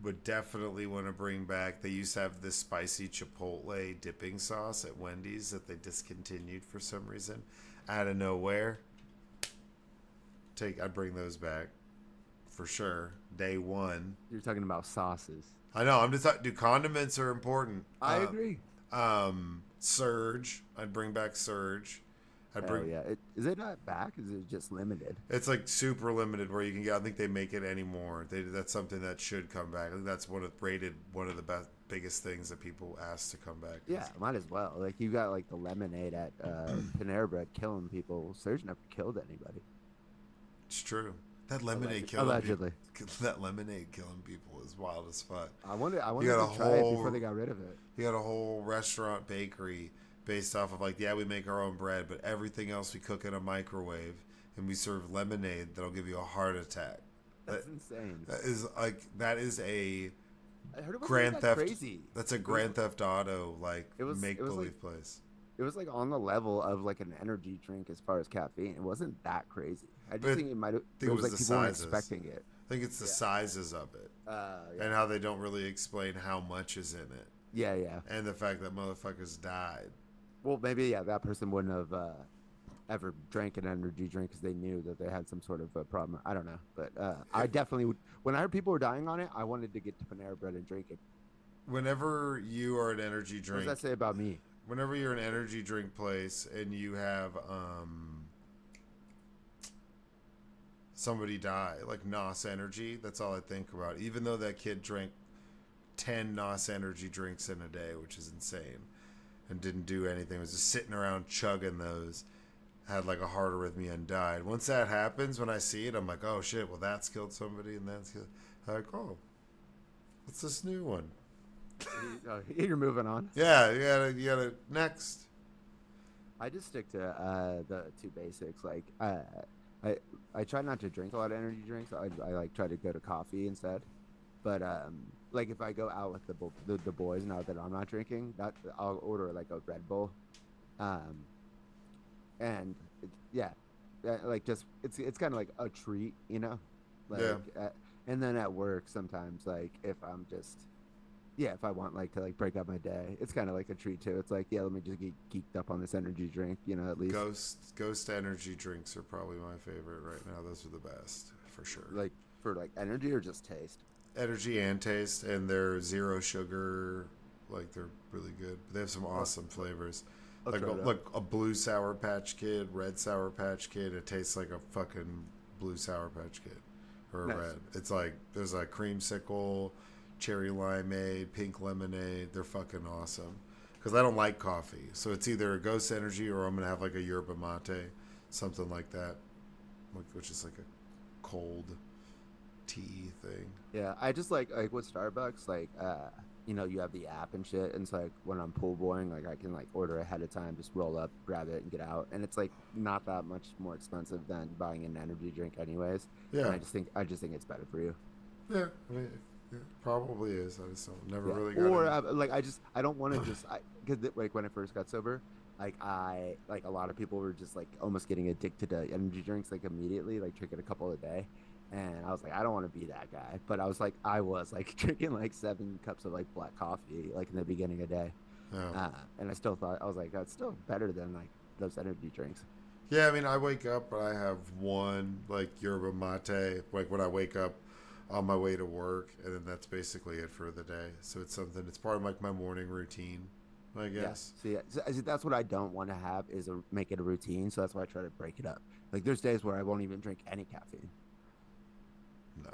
Would definitely want to bring back. They used to have this spicy chipotle dipping sauce at Wendy's that they discontinued for some reason, out of nowhere. I'd bring those back for sure. Day one. You're talking about sauces. I know. I'm just talking. Dude, condiments are important. I agree. Surge. I'd bring back Surge. Yeah. Is it not back? Is it just limited? It's like super limited where you can get. I don't think they make it anymore. That's something that should come back. I think that's one of the biggest things that people ask to come back. Yeah, might as well. Like you got like the lemonade at Panera Bread killing people. Surge never killed anybody. It's true. That lemonade allegedly. That lemonade killing people is wild as fuck. I wanted to try it before they got rid of it. You got a whole restaurant bakery based off of like, yeah, we make our own bread, but everything else we cook in a microwave, and we serve lemonade that'll give you a heart attack. That, That's insane. that is a I heard it wasn't like Grand that Theft. crazy. That's a It was Grand Theft Auto like it make was like believe place. it was like on the level of like an energy drink as far as caffeine. It wasn't that crazy. I But just I think it might have. think It it was was like the people weren't sizes. expecting it. I think it's the Yeah. sizes of it Yeah. and how they don't really explain how much is in it, Yeah. Yeah. and the fact that motherfuckers died. Well, maybe that person wouldn't have ever drank an energy drink because they knew that they had some sort of a problem. I don't know, but I If, definitely would. When I heard people were dying on it, I wanted to get to Panera Bread and drink it. whenever you are an energy What does drink, that say about me? whenever you're an energy drink place and you have somebody die, like Nos Energy, that's all I think about. Even though that kid drank 10 Nos Energy drinks in a day, which is insane, and didn't do anything, was just sitting around chugging those, had like a heart arrhythmia and died. Once that happens, when I see it, I'm like, oh shit, well that's killed somebody and that's killed. I'm like, oh, what's this new one? You're moving on. Yeah, you gotta next. I just stick to the two basics. Like I try not to drink a lot of energy drinks. I like try to go to coffee instead. But like if I go out with the boys now that I'm not drinking, that I'll order like a Red Bull, and yeah, like just it's kind of like a treat, you know, like Yeah. and then at work sometimes like if I'm just yeah, if I want like to like break up my day, it's kind of like a treat too. It's like, yeah, let me just get geeked up on this energy drink, you know, at least Ghost energy drinks are probably my favorite right now. Those are the best for sure. like for like energy or just taste. Energy and taste, and they're zero sugar. Like they're really good. They have some awesome flavors. I'll Like try it out. like a blue Sour Patch Kid, red Sour Patch Kid. It tastes like a fucking blue Sour Patch Kid, or a Nice. red. It's like there's a creamsicle, cherry limeade, pink lemonade. They're fucking awesome. Because I don't like coffee, so it's either a Ghost Energy or I'm gonna have like a yerba mate, something like that, which is like a cold tea thing. Yeah, I just like with Starbucks, like you know, you have the app and shit, and so like when I'm pool boying, like I can like order ahead of time, just roll up, grab it, and get out, and it's like not that much more expensive than buying an energy drink, anyways. And Yeah, I just think it's better for you. yeah. I mean, it probably is. I just don't, never Yeah. really got Or it. like I don't want to just because like when I first got sober, like I like a lot of people were just like almost getting addicted to energy drinks like immediately, like drinking a couple a day. And I was like, I don't want to be that guy. But I was like drinking like 7 cups of like black coffee like in the beginning of the day. Yeah. And I still thought I was like, that's still better than like those energy drinks. Yeah, I mean, I wake up and I have one like yerba mate, like when I wake up on my way to work, and then that's basically it for the day. So it's something. It's part of like my morning routine, I guess. Yeah. So yeah, so that's what I don't want to have is make it a routine. So that's why I try to break it up. Like there's days where I won't even drink any caffeine. No,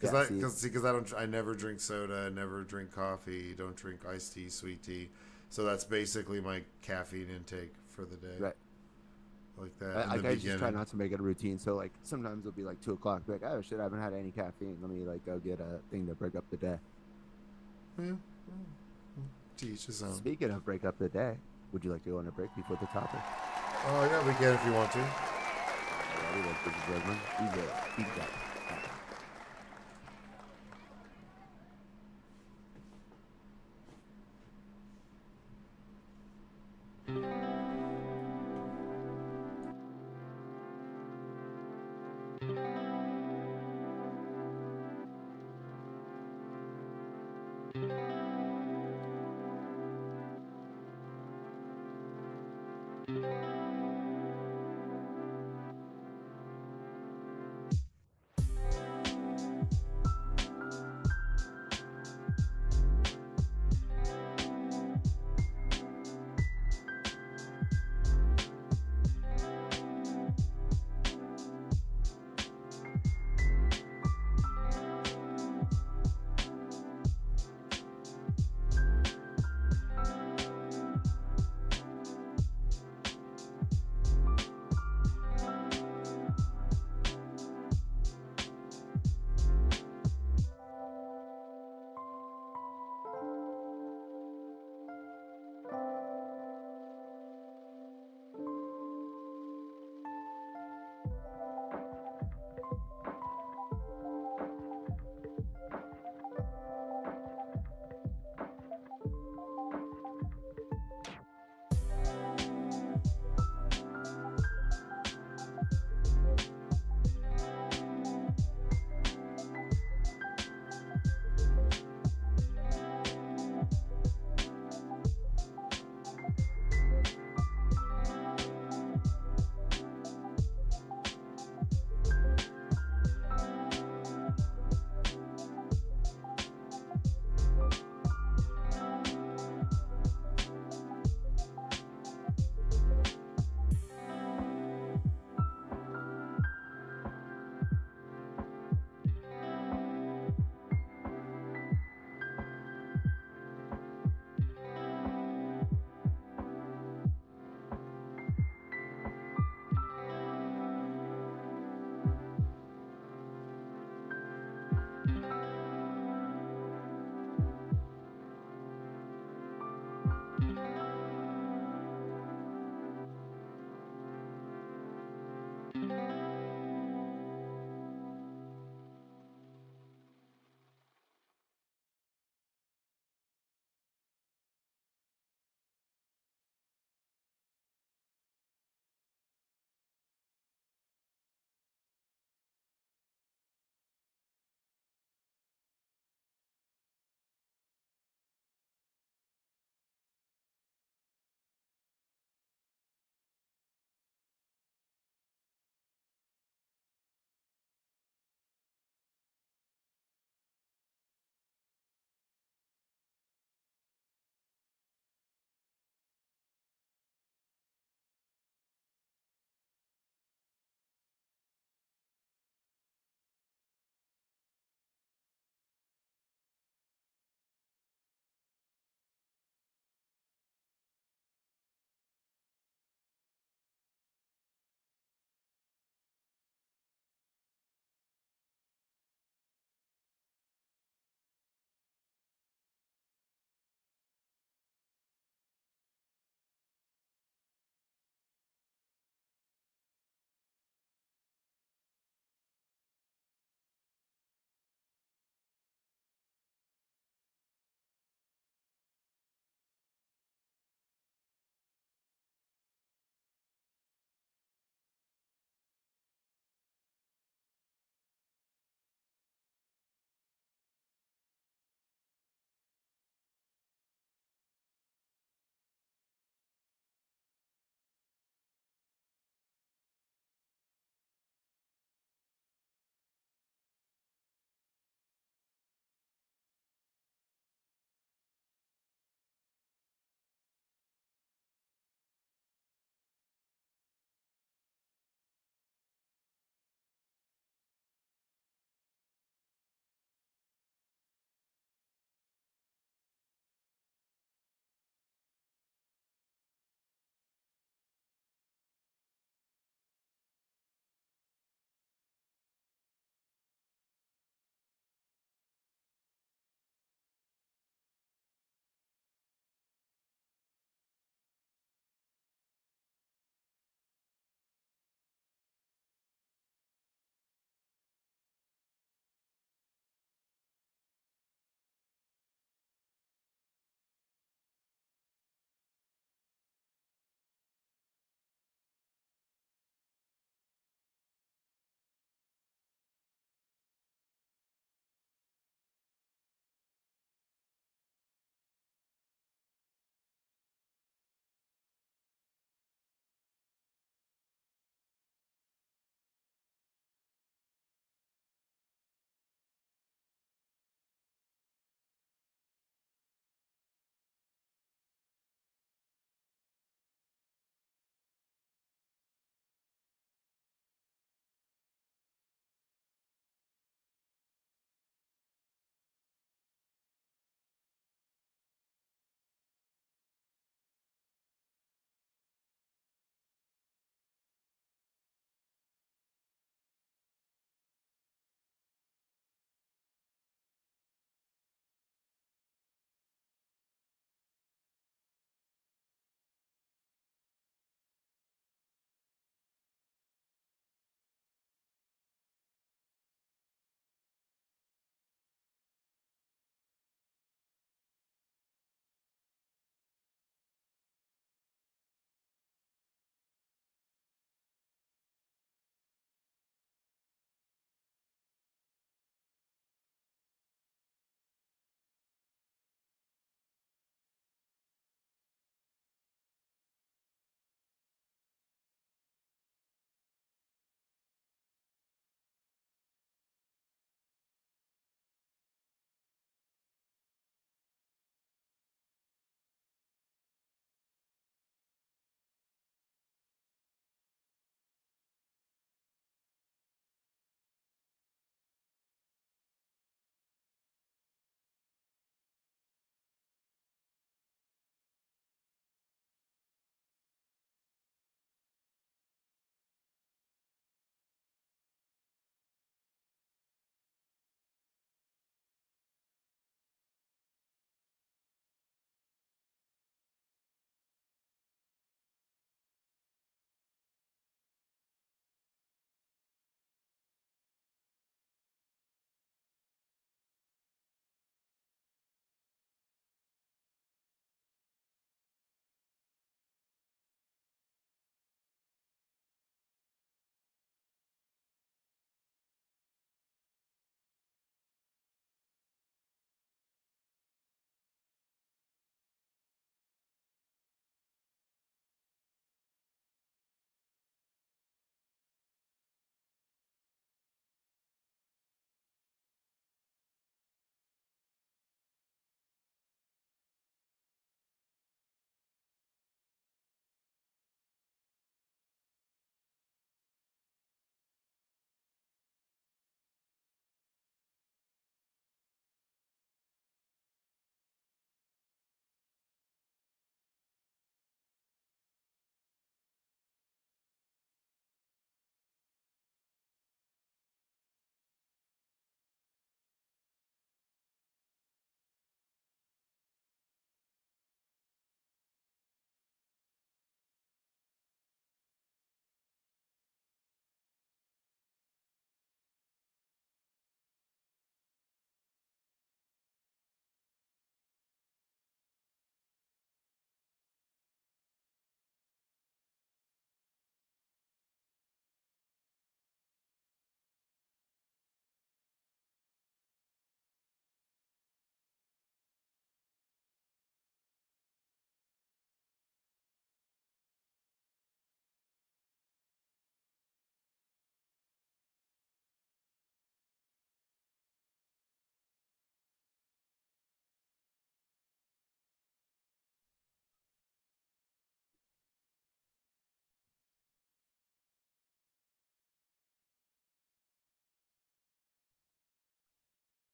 Yeah. See, because I never drink soda, I never drink coffee, don't drink iced tea, sweet tea. So that's basically my caffeine intake for the day, right. like that. In Like the I just try beginning. not to make it a routine. So like sometimes it'll be like 2 o'clock. Be like, oh shit, I haven't had any caffeine. Let me like go get a thing to break up the day. Yeah. To each his own. Speaking of break up the day, would you like to go on a break before the topic? Oh yeah, we can if you want to. Alrighty, like, this is Desmond. He's got.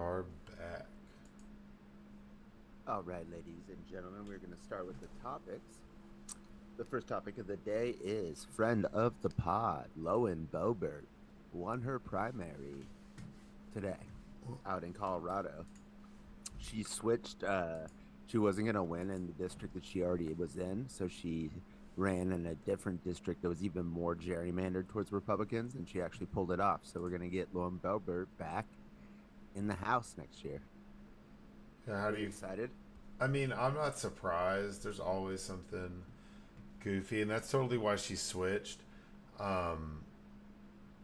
are back. All right, ladies and gentlemen, we're going to start with the topics. The first topic of the day is friend of the pod, Lowen Boebert, won her primary today out in Colorado. She switched. She wasn't going to win in the district that she already was in, so she ran in a different district that was even more gerrymandered towards Republicans, and she actually pulled it off. So we're going to get Lowen Boebert back in the House next year. Yeah, how Are do you you? excited? I mean, I'm not surprised. There's always something goofy, and that's totally why she switched. I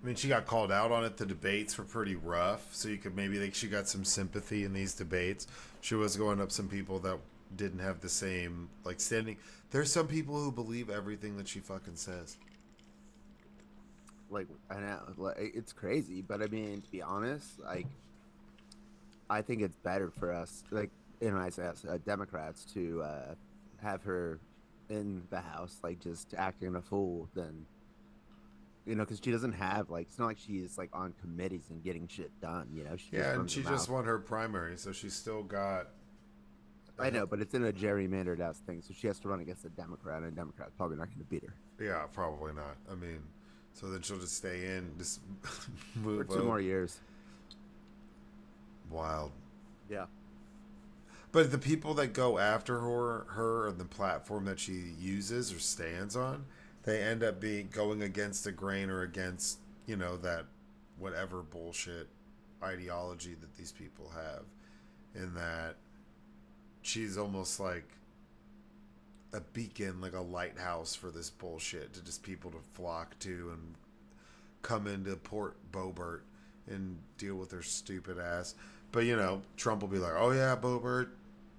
mean, she got called out on it. The debates were pretty rough, so you could maybe think she got some sympathy in these debates. She was going up some people that didn't have the same like standing. There's some people who believe everything that she fucking says. Like, I know, like, it's crazy, but I mean, to be honest, like, I think it's better for us, like, I say us, Democrats, to have her in the House, like, just acting a fool than because she doesn't have like it's not like she's like on committees and getting shit done. She just Yeah, and runs her she just mouth. won her primary, so she's still got. I know, but it's in a gerrymandered ass thing, so she has to run against a Democrat, and a Democrat's probably not going to beat her Yeah, probably not. I mean, so then she'll just stay in, just for move two up. more years. Wild. Yeah, But the people that go after her and the platform that she uses or stands on, they end up being going against the grain or against that whatever bullshit ideology that these people have. In that she's almost like a beacon, like a lighthouse for this bullshit to just people to flock to and come into Port Boebert and deal with their stupid ass. But Trump will be like, "Oh yeah, Boebert."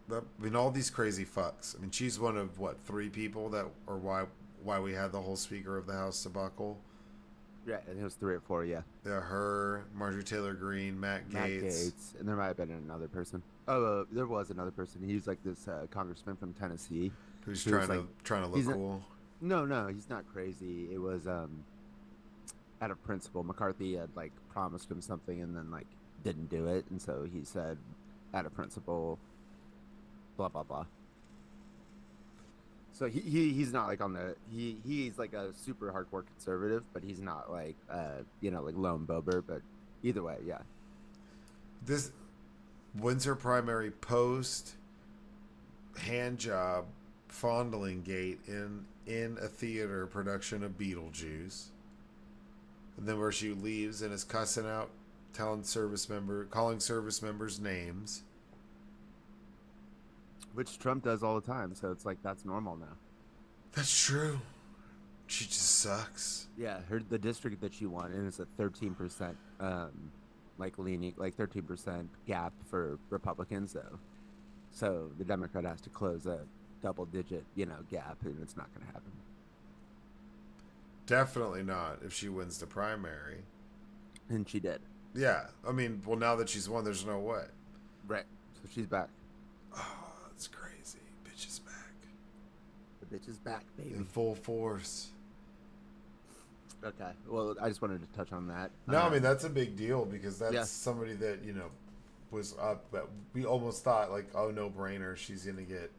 I mean, all these crazy fucks. I mean, she's one of what 3 people that are why we had the whole Speaker of the House debacle. yeah, and it was 3 or 4. Yeah, Yeah, her, Marjorie Taylor Greene, Matt Matt Gaetz, Gates, and there might have been another person. Oh, there was another person. He was like this congressman from Tennessee, who's who was trying like, to look he's not. cool. No, no, he's not crazy. It was out of principle. McCarthy had like promised him something and then like didn't do it, and so he said, out of principle, blah blah blah. So he's not like on the he's like a super hardcore conservative, but he's not like like lone Bober. But either way, yeah. This Windsor primary post hand job fondling gate in a theater production of Beetlejuice, and then where she leaves and is cussing out, calling service members names. Which Trump does all the time, so it's like that's normal now. That's true. She just sucks. Yeah, the district that she won, and it's a 13% like leaning like 13% gap for Republicans though. So the Democrat has to close a double digit, gap, and it's not gonna happen. Definitely not if she wins the primary. And she did. Yeah, I mean, well, now that she's won, there's no way. Right. So she's back. Oh, that's crazy. Bitch is back. The bitch is back, baby. In full force. Okay. Well, I just wanted to touch on that. No, I mean, that's a big deal because that's Yeah. somebody that, was up. But we almost thought, like, oh, no brainer. She's going to get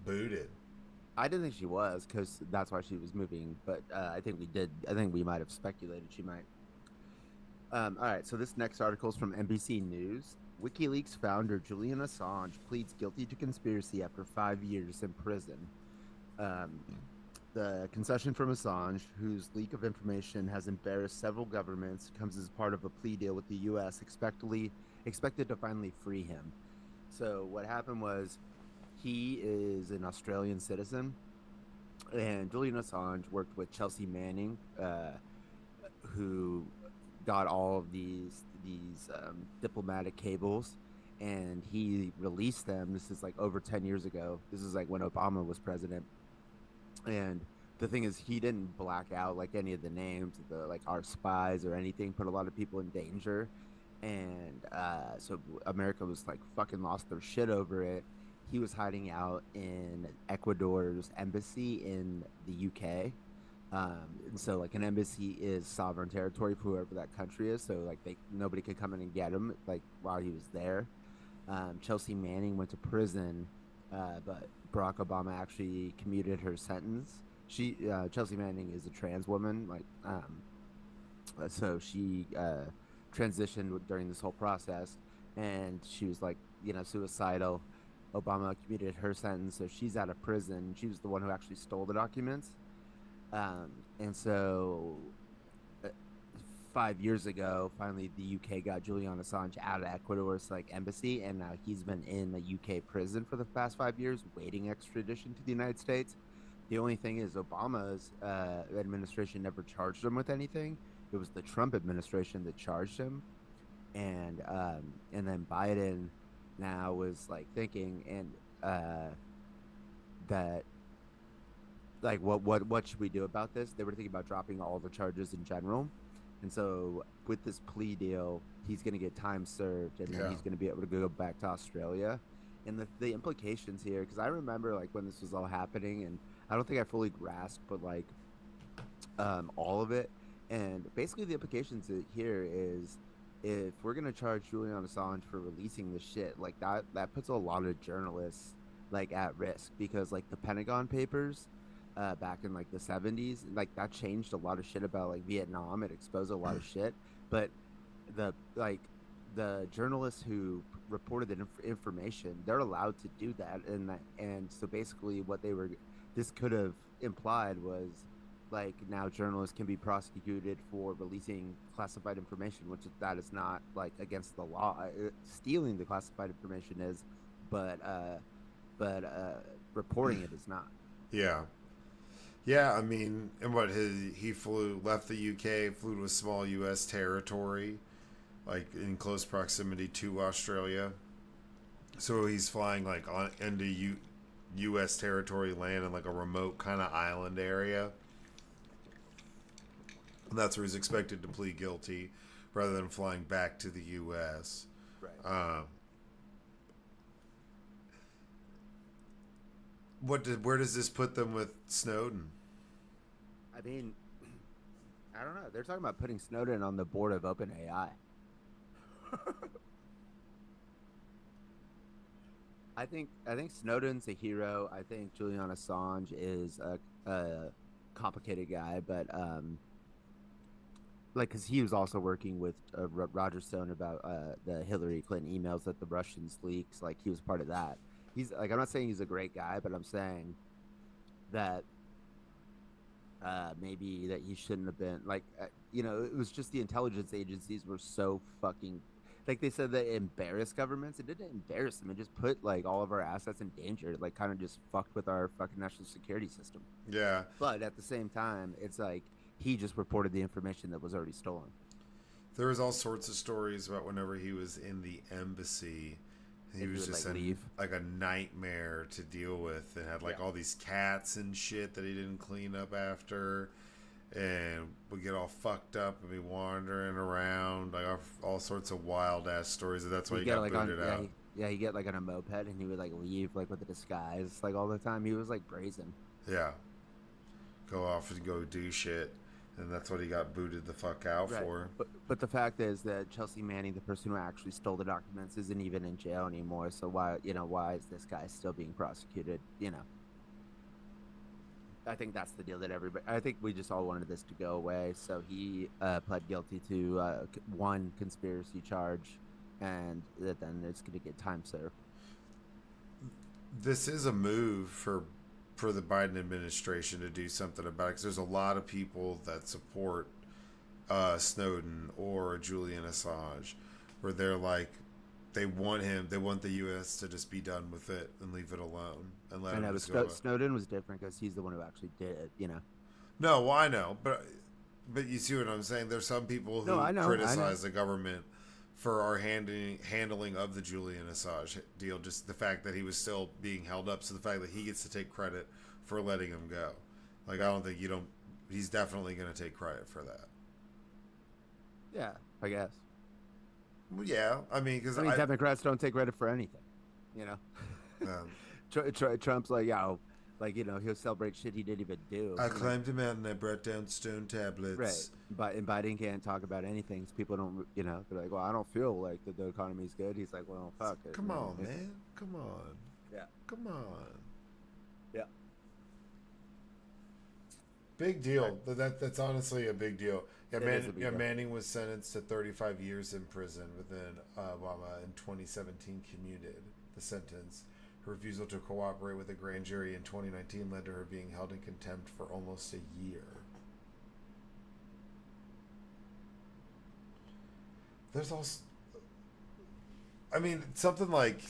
booted. I didn't think she was because that's why she was moving, but I think we did. I think we might have speculated she might. All right. So this next article is from NBC News. WikiLeaks founder Julian Assange pleads guilty to conspiracy after 5 years in prison. The concession from Assange, whose leak of information has embarrassed several governments, comes as part of a plea deal with the U.S. expected to finally free him. So what happened was he is an Australian citizen, and Julian Assange worked with Chelsea Manning, who got all of these diplomatic cables, and he released them. This is like over 10 years ago. This is like when Obama was president. And the thing is, he didn't black out like any of the names of the like our spies or anything, put a lot of people in danger. And so America was like fucking lost their shit over it. He was hiding out in Ecuador's embassy in the UK. And so like an embassy is sovereign territory for whoever that country is. So like nobody could come in and get him like while he was there. Chelsea Manning went to prison, but Barack Obama actually commuted her sentence. Chelsea Manning is a trans woman, so she transitioned during this whole process, and she was like, suicidal. Obama commuted her sentence, so she's out of prison. She was the one who actually stole the documents, and so 5 years ago, finally the UK got Julian Assange out of Ecuador's like embassy, and now he's been in the UK prison for the past 5 years, waiting extradition to the United States. The only thing is, Obama's administration never charged him with anything. It was the Trump administration that charged him, and then Biden now was like thinking and that like what should we do about this? They were thinking about dropping all the charges in general. And so with this plea deal, he's going to get time served, and then Yeah. he's going to be able to go back to Australia. And the implications here, because I remember like when this was all happening, and I don't think I fully grasped, but like all of it. And basically, the implications here is if we're gonna charge Julian Assange for releasing the shit, like that puts a lot of journalists like at risk, because like the Pentagon Papers, back in like the 70s, like that changed a lot of shit about like Vietnam. It exposed a lot of shit, but the like the journalists who reported that information, they're allowed to do that, and so basically what they were this could have implied was like now journalists can be prosecuted for releasing classified information, which that is not like against the law. Stealing the classified information is, but reporting it is not. Yeah. Yeah, I mean, and what he left the UK, flew to a small U.S. territory, like in close proximity to Australia. So he's flying like on into U.S. territory, land in like a remote kind of island area. And that's where he's expected to plead guilty, rather than flying back to the U.S. Right. Where does this put them with Snowden? I mean, I don't know. They're talking about putting Snowden on the board of OpenAI. I think Snowden's a hero. I think Julian Assange is a complicated guy, but like because he was also working with Roger Stone about the Hillary Clinton emails that the Russians leaks. Like he was part of that. He's like, I'm not saying he's a great guy, but I'm saying that maybe that he shouldn't have been like, it was just the intelligence agencies were so fucking, like they said that it embarrassed governments. It didn't embarrass them. It just put like all of our assets in danger. It, like kind of just fucked with our fucking national security system. Yeah, But at the same time, it's like he just reported the information that was already stolen. there was all sorts of stories about whenever he was in the embassy. He And he was would just like leave. like a nightmare to deal with, and had like Yeah. all these cats and shit that he didn't clean up after, and would get all fucked up and be wandering around, like all sorts of wild ass stories. And that's why He'd he get got like on booted yeah, out. he'd get like on a moped, and he would like leave like with a disguise like all the time. He was like brazen. Yeah, go off and go do shit, and that's what he got booted the fuck out Right. for. But the fact is that Chelsea Manning, the person who actually stole the documents, isn't even in jail anymore. So why is this guy still being prosecuted? I think that's the deal that everybody. I think we just all wanted this to go away. So he pled guilty to one conspiracy charge, and then it's going to get time served. This is a move for the Biden administration to do something about it, because there's a lot of people that support Snowden or Julian Assange, where they're like, they want the U.S. to just be done with it and leave it alone and let I him know, but just go. Snowden was different because he's the one who actually did it. No, well, I know, but you see what I'm saying. There's some people No, who I know. criticize the government for our handling of the Julian Assange deal, just the fact that he was still being held up, so the fact that he gets to take credit for letting him go. Like, I don't think he's definitely going to take credit for that. Yeah, I guess. Well, yeah, I mean, because Democrats don't take credit for anything. You know, um, Trump's like, yo, Like, he'll celebrate shit he didn't even do. I climbed a mountain. I brought down stone Right. tablets. But and Biden can't talk about anything. So people don't, they're like, well, I don't feel like the economy's good. He's like, well, fuck it, Come man. on, man. Come on. Yeah. Come on. Yeah. Big All right. deal. That's honestly a big deal. Yeah, It is a big deal. Manning was sentenced to 35 years in prison within Obama in 2017 commuted the sentence. Her refusal to cooperate with a grand jury in 2019 led to her being held in contempt for almost a year. There's also, I mean, something like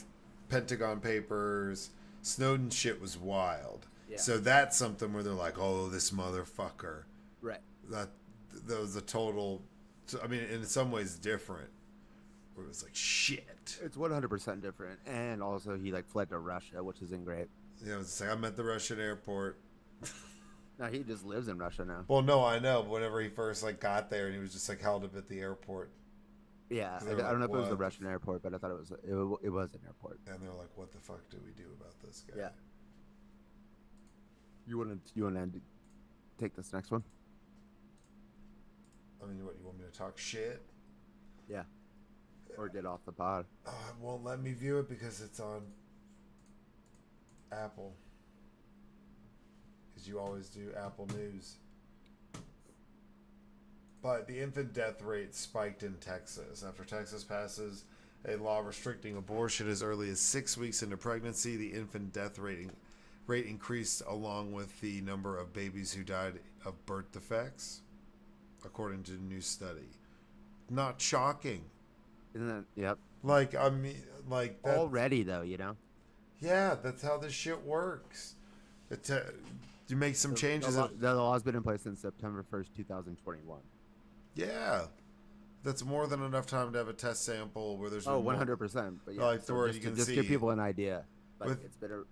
Pentagon Papers, Snowden shit was wild. Yeah. So that's something where they're like, oh, this motherfucker. Right. That that was a total. I mean, in some ways different. Where it was like shit. It's 100% different. And also, he like fled to Russia, which isn't great. You know, it's like I'm at the Russian airport. No, he just lives in Russia now. Well, no, I know. But whenever he first like got there, and he was just like held up at the airport. Yeah, I They're don't like, know if it was the what? Russian airport, but I thought it was an airport. And they're like, what the fuck do we do about this guy? Yeah. You want to take this next one? I mean, what, you want me to talk shit? Yeah. Or get off the pod. Oh, it won't let me view it because it's on Apple. Because you always do Apple News. But the infant death rate spiked in Texas after Texas passes a law restricting abortion as early as 6 weeks into pregnancy. The infant death rate increased along with the number of babies who died of birth defects, according to a new study. Not shocking. Isn't that? Yep. Like, I mean, like that. Already though, Yeah, that's how this shit works. You make some changes. The law's been in place since September 1st, 2021. Yeah, that's more than enough time to have a test sample where there's 100%. But yeah, like so where just, you can just see give people an idea. Like with, it's been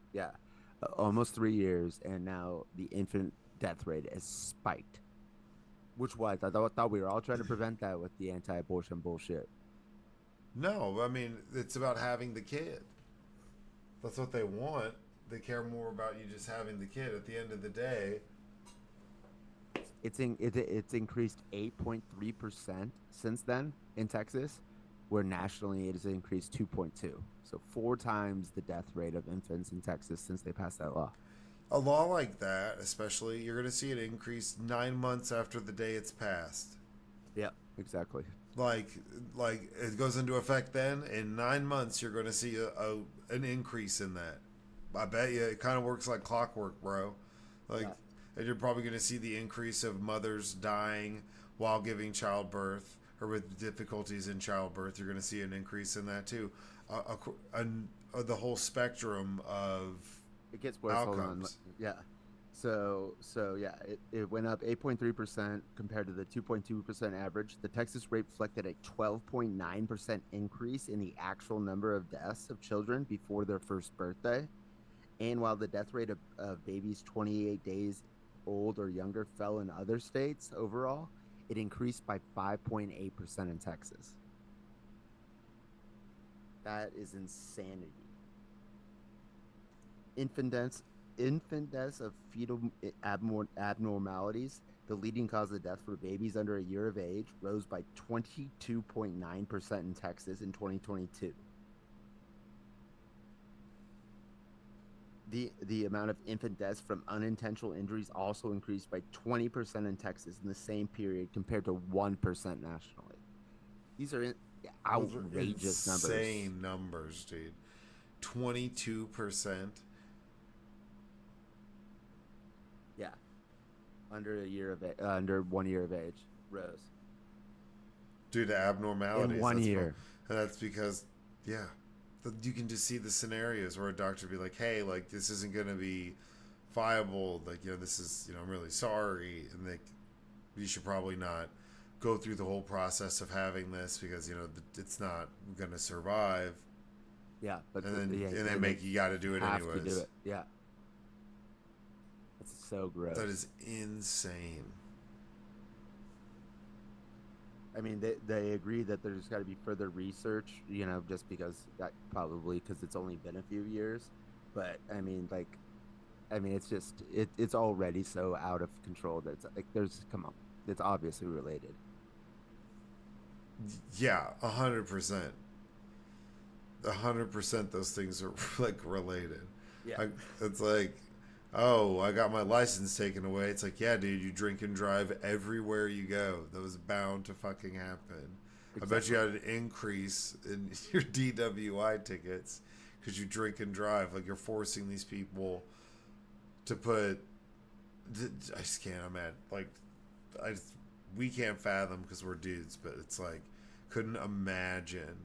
almost 3 years, and now the infant death rate has spiked. Which was I thought we were all trying to prevent that with the anti-abortion bullshit. No, I mean it's about having the kid. That's what they want. They care more about you just having the kid. At the end of the day, It's increased 8.3% since then in Texas, where nationally it has increased 2.2. So 4 times the death rate of infants in Texas since they passed that law. a law like that, especially, you're going to see it increase 9 months after the day it's passed. Yeah, exactly. Like it goes into effect then. In 9 months, you're going to see an increase in that. I bet you it kind of works like clockwork, bro. Like, Yeah. and you're probably going to see the increase of mothers dying while giving childbirth or with difficulties in childbirth. You're going to see an increase in that too. The whole spectrum of It gets worse. Hold on. outcomes. Yeah. So yeah, it went up 8.3% compared to the 2.2% average. The Texas rate reflected a 12.9% increase in the actual number of deaths of children before their first birthday. And while the death rate of babies 28 days old or younger fell in other states overall, it increased by 5.8% in Texas. That is insanity. Infant deaths of fetal abnormalities, the leading cause of death for babies under a year of age, rose by 22.9% in Texas in 2022. The amount of infant deaths from unintentional injuries also increased by 20% in Texas in the same period compared to 1% nationally. These are outrageous numbers. Insane numbers, dude. 22%. Yeah, under 1 year of age rose Due to abnormalities. in 1 year. And that's because, yeah, you can just see the scenarios where a doctor would be like, hey, like, this isn't going to be viable. Like, this is, I'm really sorry. And you should probably not go through the whole process of having this because, it's not going to survive. Yeah, but And then you got to do it anyways. To do it. Yeah, that's so gross. That is insane. I mean, they agree that there's got to be further research, just because it's only been a few years. But I mean, like, I mean, it's just it's already so out of control that it's like there's come on, it's obviously related. Yeah, 100%. 100% those things are like related. Yeah, I, it's like, oh, I got my license taken away. It's like, yeah, dude, you drink and drive everywhere you go. That was bound to fucking happen. I bet you exactly. had an increase in your DWI tickets because you drink and drive. Like you're forcing these people to put. I just can't imagine. Like, I we can't fathom because we're dudes, but it's like couldn't imagine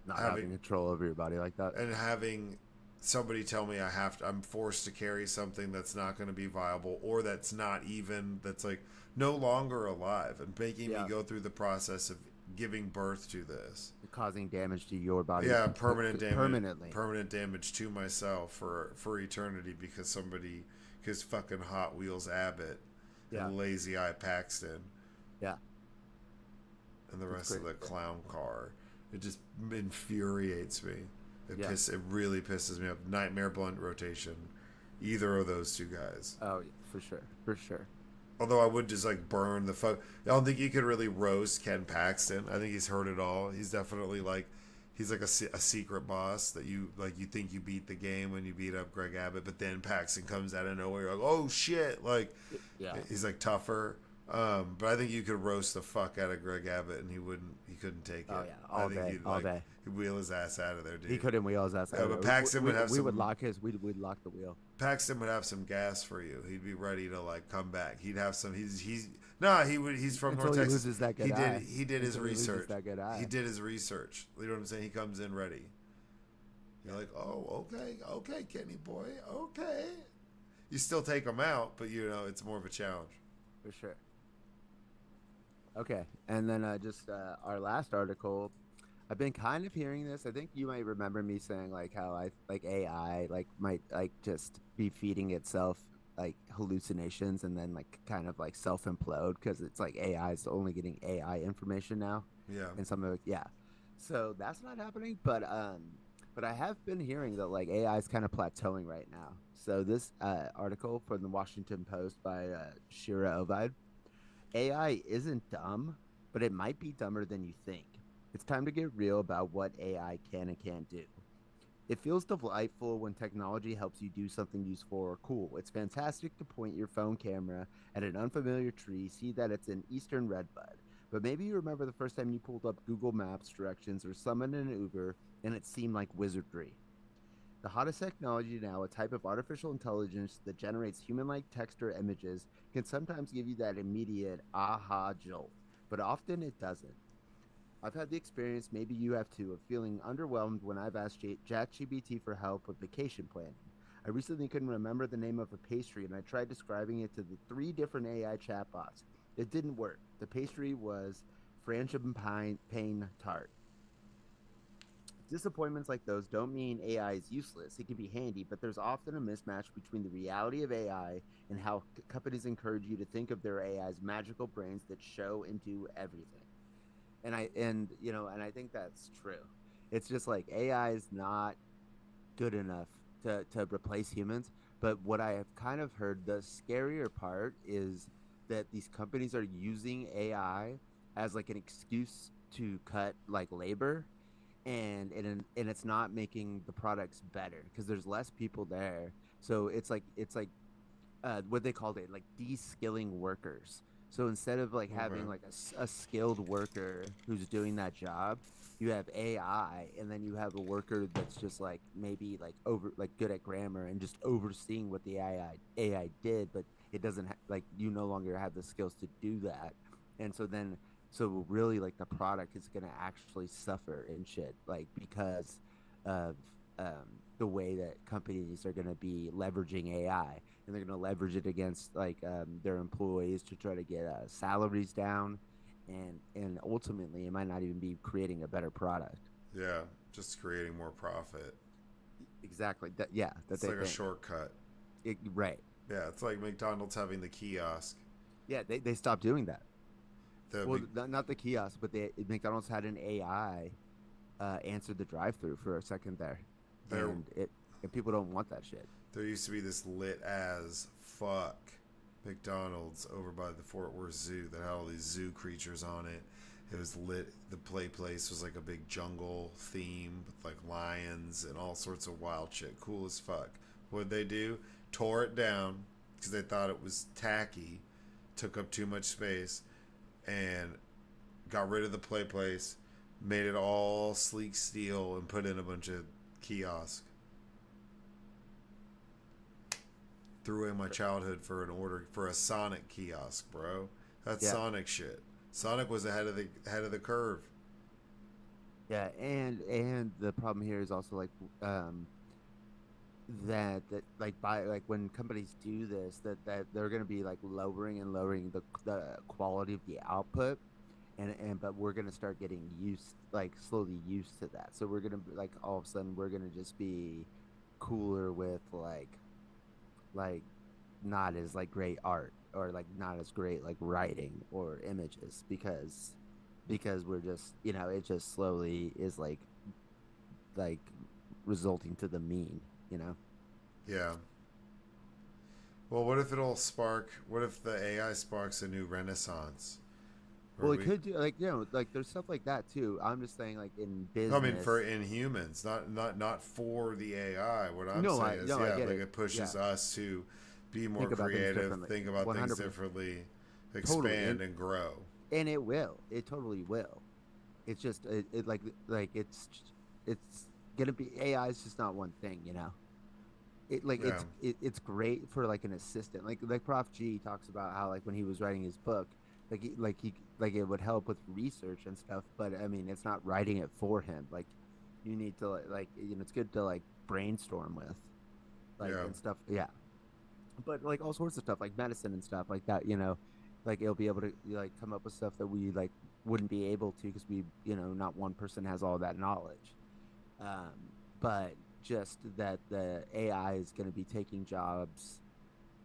Not having having control over your body like that. having somebody tell me I'm forced to carry something that's not going to be viable or that's not even that's like no longer alive and making me Yeah, go through the process of giving birth to this. causing damage to your body Yeah, permanent damage, permanently. permanent damage to myself for eternity because somebody, because fucking Hot Wheels Abbott Yeah, and Lazy Eye Paxton yeah, and the it's rest of crazy. the clown car. It just infuriates me. Yeah. It really pisses me off. Nightmare Blunt rotation, either of those two guys. Oh, yeah, for sure, for sure. Although I would just like burn the fuck. I don't think you could really roast Ken Paxton. I think he's heard it all. He's definitely like, he's like a secret boss that you like. You think you beat the game when you beat up Greg Abbott, but then Paxton comes out of nowhere. You're like, oh shit! Like Yeah. he's like tougher. But I think you could roast the fuck out of Greg Abbott and he wouldn't. He couldn't take Oh it. yeah, I all think day, he'd all like day. he'd wheel his ass out of there, He dude. couldn't wheel his ass out Yeah, of but there. Paxton would have We would some. lock his. We'd lock the wheel. Paxton would have some gas for you. He'd be ready to like come back. He'd have some. He's nah. He would. He's from Until North he Texas. loses that good eye. He did his Until he loses research. that good He eye. did his research. You know what I'm saying? He comes in ready. You're like, oh, okay, okay, Kenny boy, okay. You still take him out, but you know it's more of a challenge. For sure. Okay, and then just our last article. I've been kind of hearing this. I think you might remember me saying like how I like AI like might like just be feeding itself like hallucinations and then like kind of like self implode because it's like AI is only getting AI information now, Yeah. and some of it, yeah. So that's not happening, but I have been hearing that like AI is kind of plateauing right now. So this article from the Washington Post by Shira Ovid. AI isn't dumb, but it might be dumber than you think. It's time to get real about what AI can and can't do. It feels delightful when technology helps you do something useful or cool. It's fantastic to point your phone camera at an unfamiliar tree, see that it's an eastern redbud. But maybe you remember the first time you pulled up Google Maps directions or summoned an Uber and it seemed like wizardry. The hottest technology now, a type of artificial intelligence that generates human like text or images, can sometimes give you that immediate aha jolt, but often it doesn't. I've had the experience, maybe you have too, of feeling underwhelmed when I've asked ChatGPT for help with vacation planning. I recently couldn't remember the name of a pastry and I tried describing it to the three different AI chatbots. It didn't work. The pastry was frangipane tart. Disappointments like those don't mean AI is useless. It can be handy, but there's often a mismatch between the reality of AI and how companies encourage you to think of their AI as magical brains that show and do everything. And I think that's true. It's just like AI is not good enough to replace humans. But what I have kind of heard, the scarier part is that these companies are using AI as like an excuse to cut like labor, and it's not making the products better because there's less people there. So it's like what they called it, like de-skilling workers. So instead of like having Okay. like a skilled worker who's doing that job, you have AI, and then you have a worker that's just like maybe like over like good at grammar and just overseeing what the AI did, but it doesn't like you no longer have the skills to do that, and so really like the product is gonna actually suffer and shit like because of the way that companies are gonna be leveraging AI, and they're going to leverage it against like their employees to try to get salaries down, and ultimately it might not even be creating a better product. Yeah. Just creating more profit. Exactly. That yeah, that It's they like a think. shortcut. Right. Yeah. It's like McDonald's having the kiosk. Yeah, they stopped doing that. The Well, big, not the kiosk, but they McDonald's had an AI answer the drive-through for a second there, there and it and people don't want that shit. There used to be this lit as fuck McDonald's over by the Fort Worth Zoo that had all these zoo creatures on it. It was lit. The place was like a big jungle theme with like lions and all sorts of wild shit. Cool as fuck. What'd they do? Tore it down because they thought it was tacky, took up too much space, and got rid of the place, made it all sleek steel, and put in a bunch of kiosks. Threw away my childhood for an order for a Sonic kiosk, bro. That's Yeah, Sonic shit. Sonic was ahead of the curve. yeah, and the problem here is also like um that like by like when companies do this that they're going to be like lowering and lowering the quality of the output, and but we're going to start getting used like slowly used to that, so we're going to be like all of a sudden we're going to just be cooler with like not as like great art or like not as great like writing or images because we're just it just slowly is like resulting to the mean, you know. Yeah. Well, what if it'll spark? What if the AI sparks a new renaissance? Where Well, it we, could do like like there's stuff like that too. I'm just saying like in I mean, for business. inhumans, not for the AI. What I'm No, saying is, I yeah, get like it. it Yeah, pushes us to be more think about things creative, differently. think about things 100%. differently, Totally, expand and grow. and it will. It totally will. It's just it like it's gonna be AI is just not one thing, you know. It like Yeah, it's great for like an assistant. Like Prof G talks about how like when he was writing his book, like it would help with research and stuff, but I mean it's not writing it for him. Like you need to it's good to like brainstorm with like yeah. and stuff. Yeah. But like all sorts of stuff like medicine and stuff like that, like it'll be able to like come up with stuff that we like wouldn't be able to because we, not one person has all that knowledge. But just that the AI is going to be taking jobs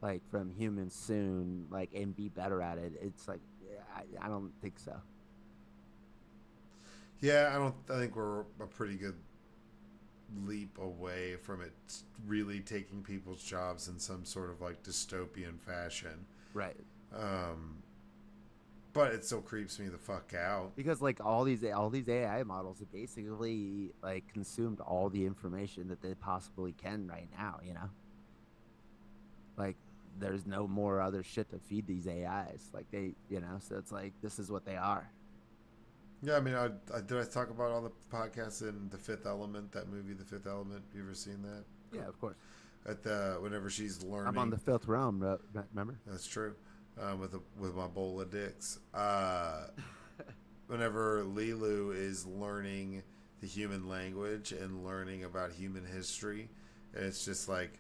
like from humans soon, like and be better at it. It's like I don't think so. Yeah, I don't. I think we're a pretty good leap away from it really taking people's jobs in some sort of like dystopian fashion. Right. Um, but it still creeps me the fuck out. Because like all these AI models have basically like consumed all the information that they possibly can right now, Like there's no more other shit to feed these AIs. Like so it's like this is what they are. Yeah, I mean, did I talk about on the podcast in The Fifth Element, that movie, The Fifth Element? You ever seen that? Yeah, of course. At the whenever she's I'm on learning, the fifth realm, remember? that's true. With my bowl of dicks. Whenever Lilu is learning the human language and learning about human history, and it's just like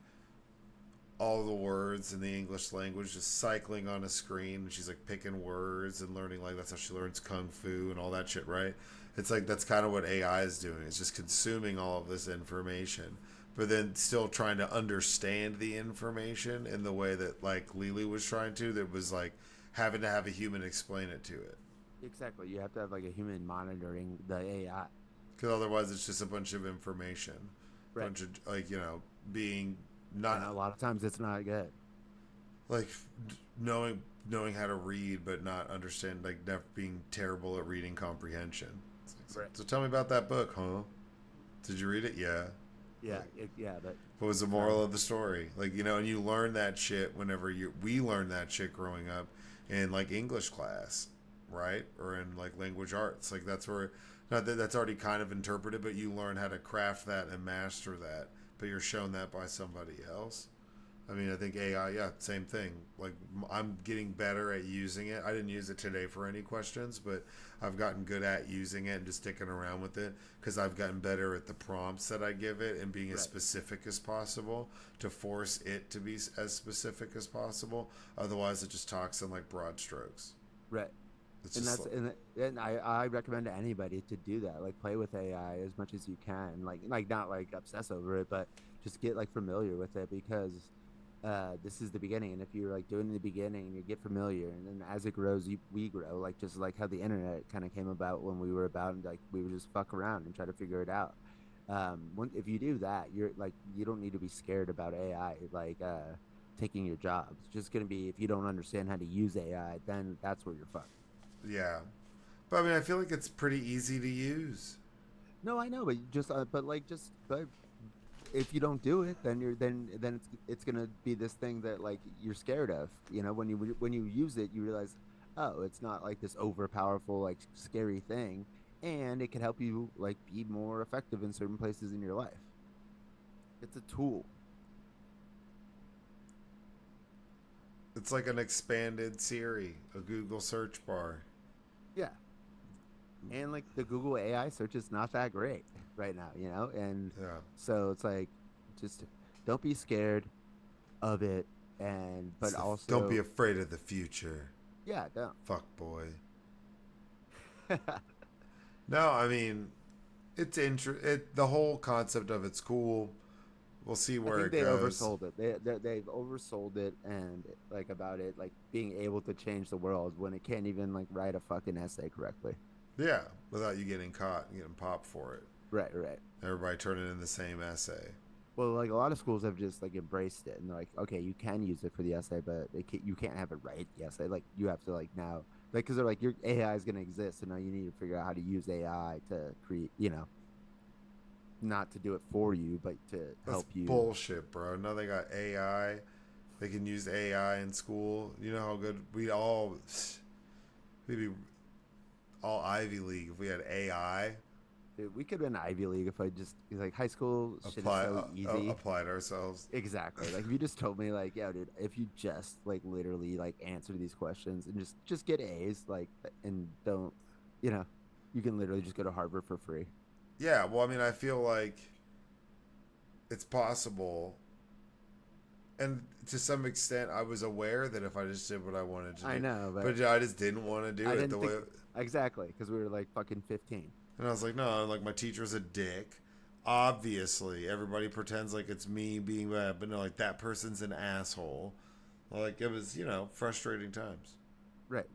all the words in the English language just cycling on a screen. And she's like picking words and learning, like that's how she learns kung fu and all that shit, right? It's like that's kind of what AI is doing. It's just consuming all of this information, but then still trying to understand the information in the way that like Lily was trying to. That was like having to have a human explain it to it, Exactly. You have to have like a human monitoring the AI. because otherwise it's just a bunch of information, Right. bunch of like being And a not lot of times it's not good. like knowing how to read but not understand, like being terrible at reading comprehension. Right. So tell me about that book, huh? Did you read it? Yeah. Yeah, Like, but what was the moral of the story? Like, and you learn that shit whenever we learned that shit growing up in like English class, right? Or in like language arts. Like that's where, not that that's already kind of interpreted, but you learn how to craft that and master that. But you're shown that by somebody else. I mean, I think AI, yeah, same thing. Like, I'm getting better at using it. I didn't use it today for any questions, but I've gotten good at using it and just sticking around with it because I've gotten better at the prompts that I give it and being as right. specific as possible to force it to be as specific as possible. Otherwise, it just talks in like broad strokes. Right. It's And just that's like, and I recommend to anybody to do that. Like play with AI as much as you can. Like not like obsess over it, but just get like familiar with it because this is the beginning. And if you're like doing the beginning, you get familiar, and then as it grows, we grow. Like just like how the internet kind of came about when we were about, and like we would just fuck around and try to figure it out. If you do that, you're like you don't need to be scared about AI taking your jobs. It's just gonna be if you don't understand how to use AI, then that's where you're fucked. Yeah, but I mean, I feel like it's pretty easy to use. No, I know, but but if you don't do it, then it's gonna be this thing that like you're scared of. You know, when you use it, you realize, oh, it's not like this over powerful like scary thing, and it can help you like be more effective in certain places in your life. It's a tool. It's like an expanded Siri, a Google search bar. Yeah, and like the Google AI search is not that great right now, you know, and Yeah. so it's like just don't be scared of it, and but Don't be also afraid of the future. yeah, don't. Fuck boy. No, I mean, the whole concept of it's cool. We'll see I where think it they goes. oversold it. They've oversold it and like about it like being able to change the world when it can't even like write a fucking essay correctly. Yeah, without you getting caught and getting popped for it. Right, right. Everybody turning in the same essay. Well, like a lot of schools have just like embraced it and they're like, okay, you can use it for the essay, but you can't have it write the essay. Like you have to like now, like because they're like your AI is going to exist, so now you need to figure out how to use AI to create, you know, not to do it for you, but to That's help you. bullshit, bro. Now they got AI. They can use AI in school. You know how good we'd be all Ivy League if we had AI. Dude, we could have been Ivy League if I just like high school shit is so easy. Applied ourselves. Exactly. Like if you just told me like, yeah, dude, if you just like literally like answer these questions and just get A's like and don't, you know, you can literally just go to Harvard for free. Yeah, well, I mean, I feel like it's possible, and to some extent, I was aware that if I just did what I wanted to I do, know, but but I just didn't want to do I it the didn't way. think exactly because we were like fucking 15. And I was like, no, like my teacher's a dick. Obviously, everybody pretends like it's me being bad, but no, like that person's an asshole. Like it was, frustrating times. Right.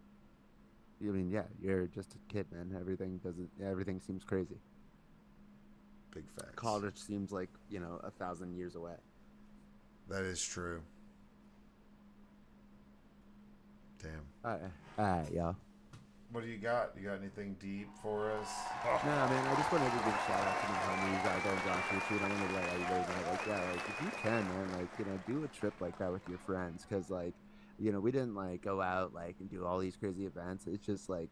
I mean, yeah, you're just a kid, man. Everything seems crazy. Big facts. College seems like, you know, 1,000 years away. That is true. Damn. All right, y'all. What do you got? You got anything deep for us? No, man, I just wanted to give a shout out to my homies out there in Joshua Tree. And I wanted to let everybody know, like, yeah, like, if you can, man, like, you know, do a trip like that with your friends. Cause, like, you know, we didn't, like, go out, like, and do all these crazy events. It's just, like,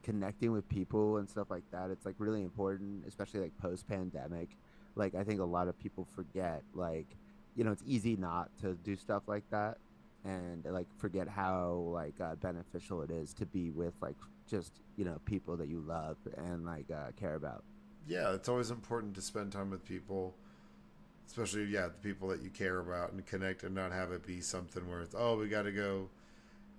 connecting with people and stuff like that. It's, like, really important, especially, like, post pandemic. Like, I think a lot of people forget, like, you know, it's easy not to do stuff like that and like forget how like beneficial it is to be with like just you know people that you love and like care about. Yeah, it's always important to spend time with people, especially the people that you care about and connect, and not have it be something where it's we got to go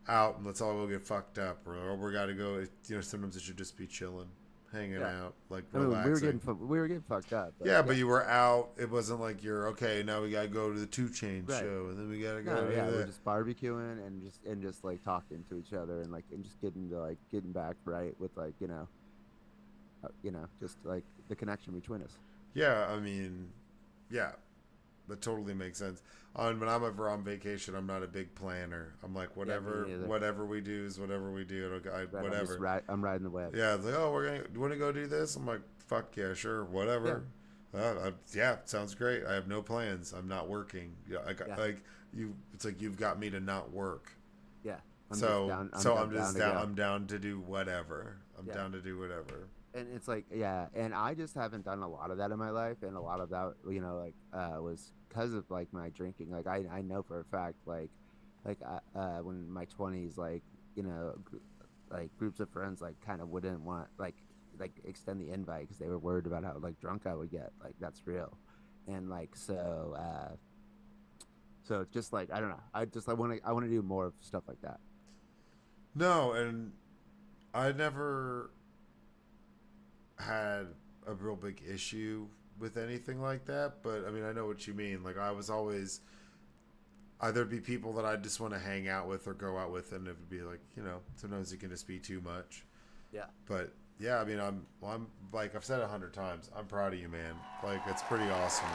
out and let's all go get fucked up, or we got to go. Sometimes it should just be chilling, hanging Yeah, out, like I mean relaxing. we were getting fucked up, but Yeah, but yeah, you were out. It wasn't like you're okay. Now we gotta go to the Two Chain right. show, and then we gotta go No, to yeah, we're the. just barbecuing and just like talking to each other and just getting back right with like you know just like the connection between us. Yeah, I mean, yeah, that totally makes sense. When I'm ever on vacation, I'm not a big planner. I'm like, Yeah, me whatever, neither. whatever we do is whatever we do. Right, Whatever. I'm riding the wave. Yeah, it's like, oh, do you want to go do this? I'm like, fuck yeah, sure, Yeah, whatever. Yeah, sounds great. I have no plans. I'm not working. Yeah, yeah, like you. It's like you've got me to not work. yeah. So I'm Down just to down. go. I'm down to do whatever. I'm Yeah. down to do whatever. And it's like yeah, and I just haven't done a lot of that in my life, and a lot of that was because of like my drinking. Like I know for a fact when in my 20s you know like groups of friends like kind of wouldn't want like extend the invite because they were worried about how like drunk I would get. Like that's real. And like so it's just like I don't know, I want to do more of stuff like that. No, and I never had a real big issue with anything like that. But I mean, I know what you mean. Like I was always either be people that I just want to hang out with or go out with, and it would be like sometimes it can just be too much. Yeah. But Yeah, I mean, I'm like I've said 100 times. I'm proud of you, man. Like it's pretty awesome.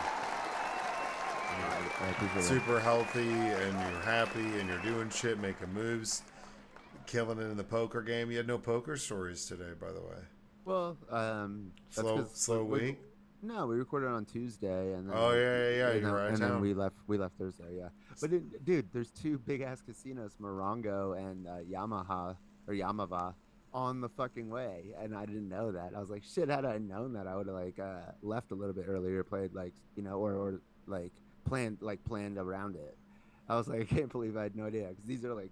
I You're appreciate that. super healthy, and you're happy, and you're doing shit, making moves, killing it in the poker game. You had no poker stories today, by the way. Well, that's Slow, because slow week. no, we recorded on Tuesday, and Oh then yeah, yeah, yeah. You're right, and then town. we left Thursday. Yeah, but dude, there's two big ass casinos, Morongo and Yamaha or Yamava, on the fucking way, and I didn't know that. I was like, shit, had I known that, I would have like left a little bit earlier, played like or like planned around it. I was like, I can't believe I had no idea because these are like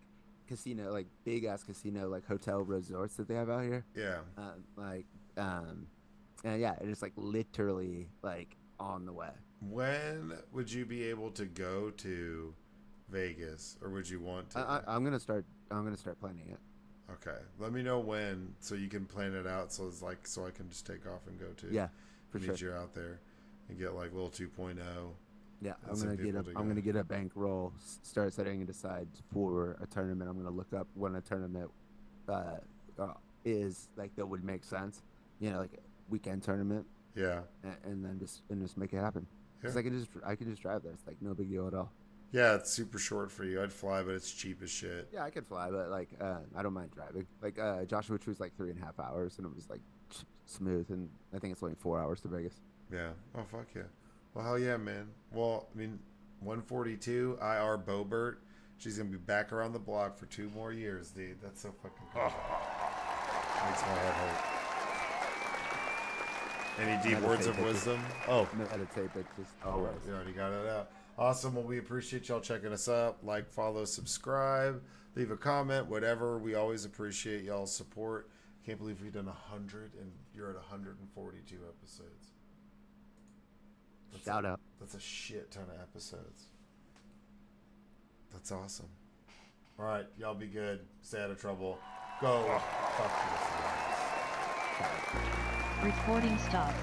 casino, like big ass casino, like hotel resorts that they have out here. Yeah. Like um and yeah, it's like literally like on the way. When would you be able to go to Vegas, or would you want to? I'm gonna start planning it. Okay, let me know when so you can plan it out. So it's like so I can just take off and go to Yeah, for meet sure. you out there and get like little 2.0 Yeah, and some people I'm gonna together. get a bankroll, start setting it aside for a tournament. I'm gonna look up when a tournament uh, uh is like that would make sense, like a weekend tournament, Yeah, and then just make it happen. yeah, Because I can just drive there. It's like no big deal at all. yeah. It's super short for you. I'd fly, but it's cheap as shit. Yeah, I could fly, but like I don't mind driving. Like Joshua Tree was like 3.5 hours, and it was like smooth. And I think it's only 4 hours to Vegas. Yeah. Oh fuck yeah. Well, hell yeah, man. Well, I mean, 142 IR Bobert. She's gonna be back around the block for 2 more years, dude. That's so fucking cool. Makes my head hurt. Any deep words Meditate, of bitches. wisdom? Oh, Meditate, bitches. oh, Always. you already got it out. Awesome. Well, we appreciate y'all checking us up. Like, follow, subscribe, leave a comment, whatever. We always appreciate y'all's support. Can't believe we've done 100 and you're at 142 episodes. That's Shout out. that's a shit ton of episodes. That's awesome. All right, y'all be good. Stay out of trouble. Go. Fuck yourselves. Recording stopped.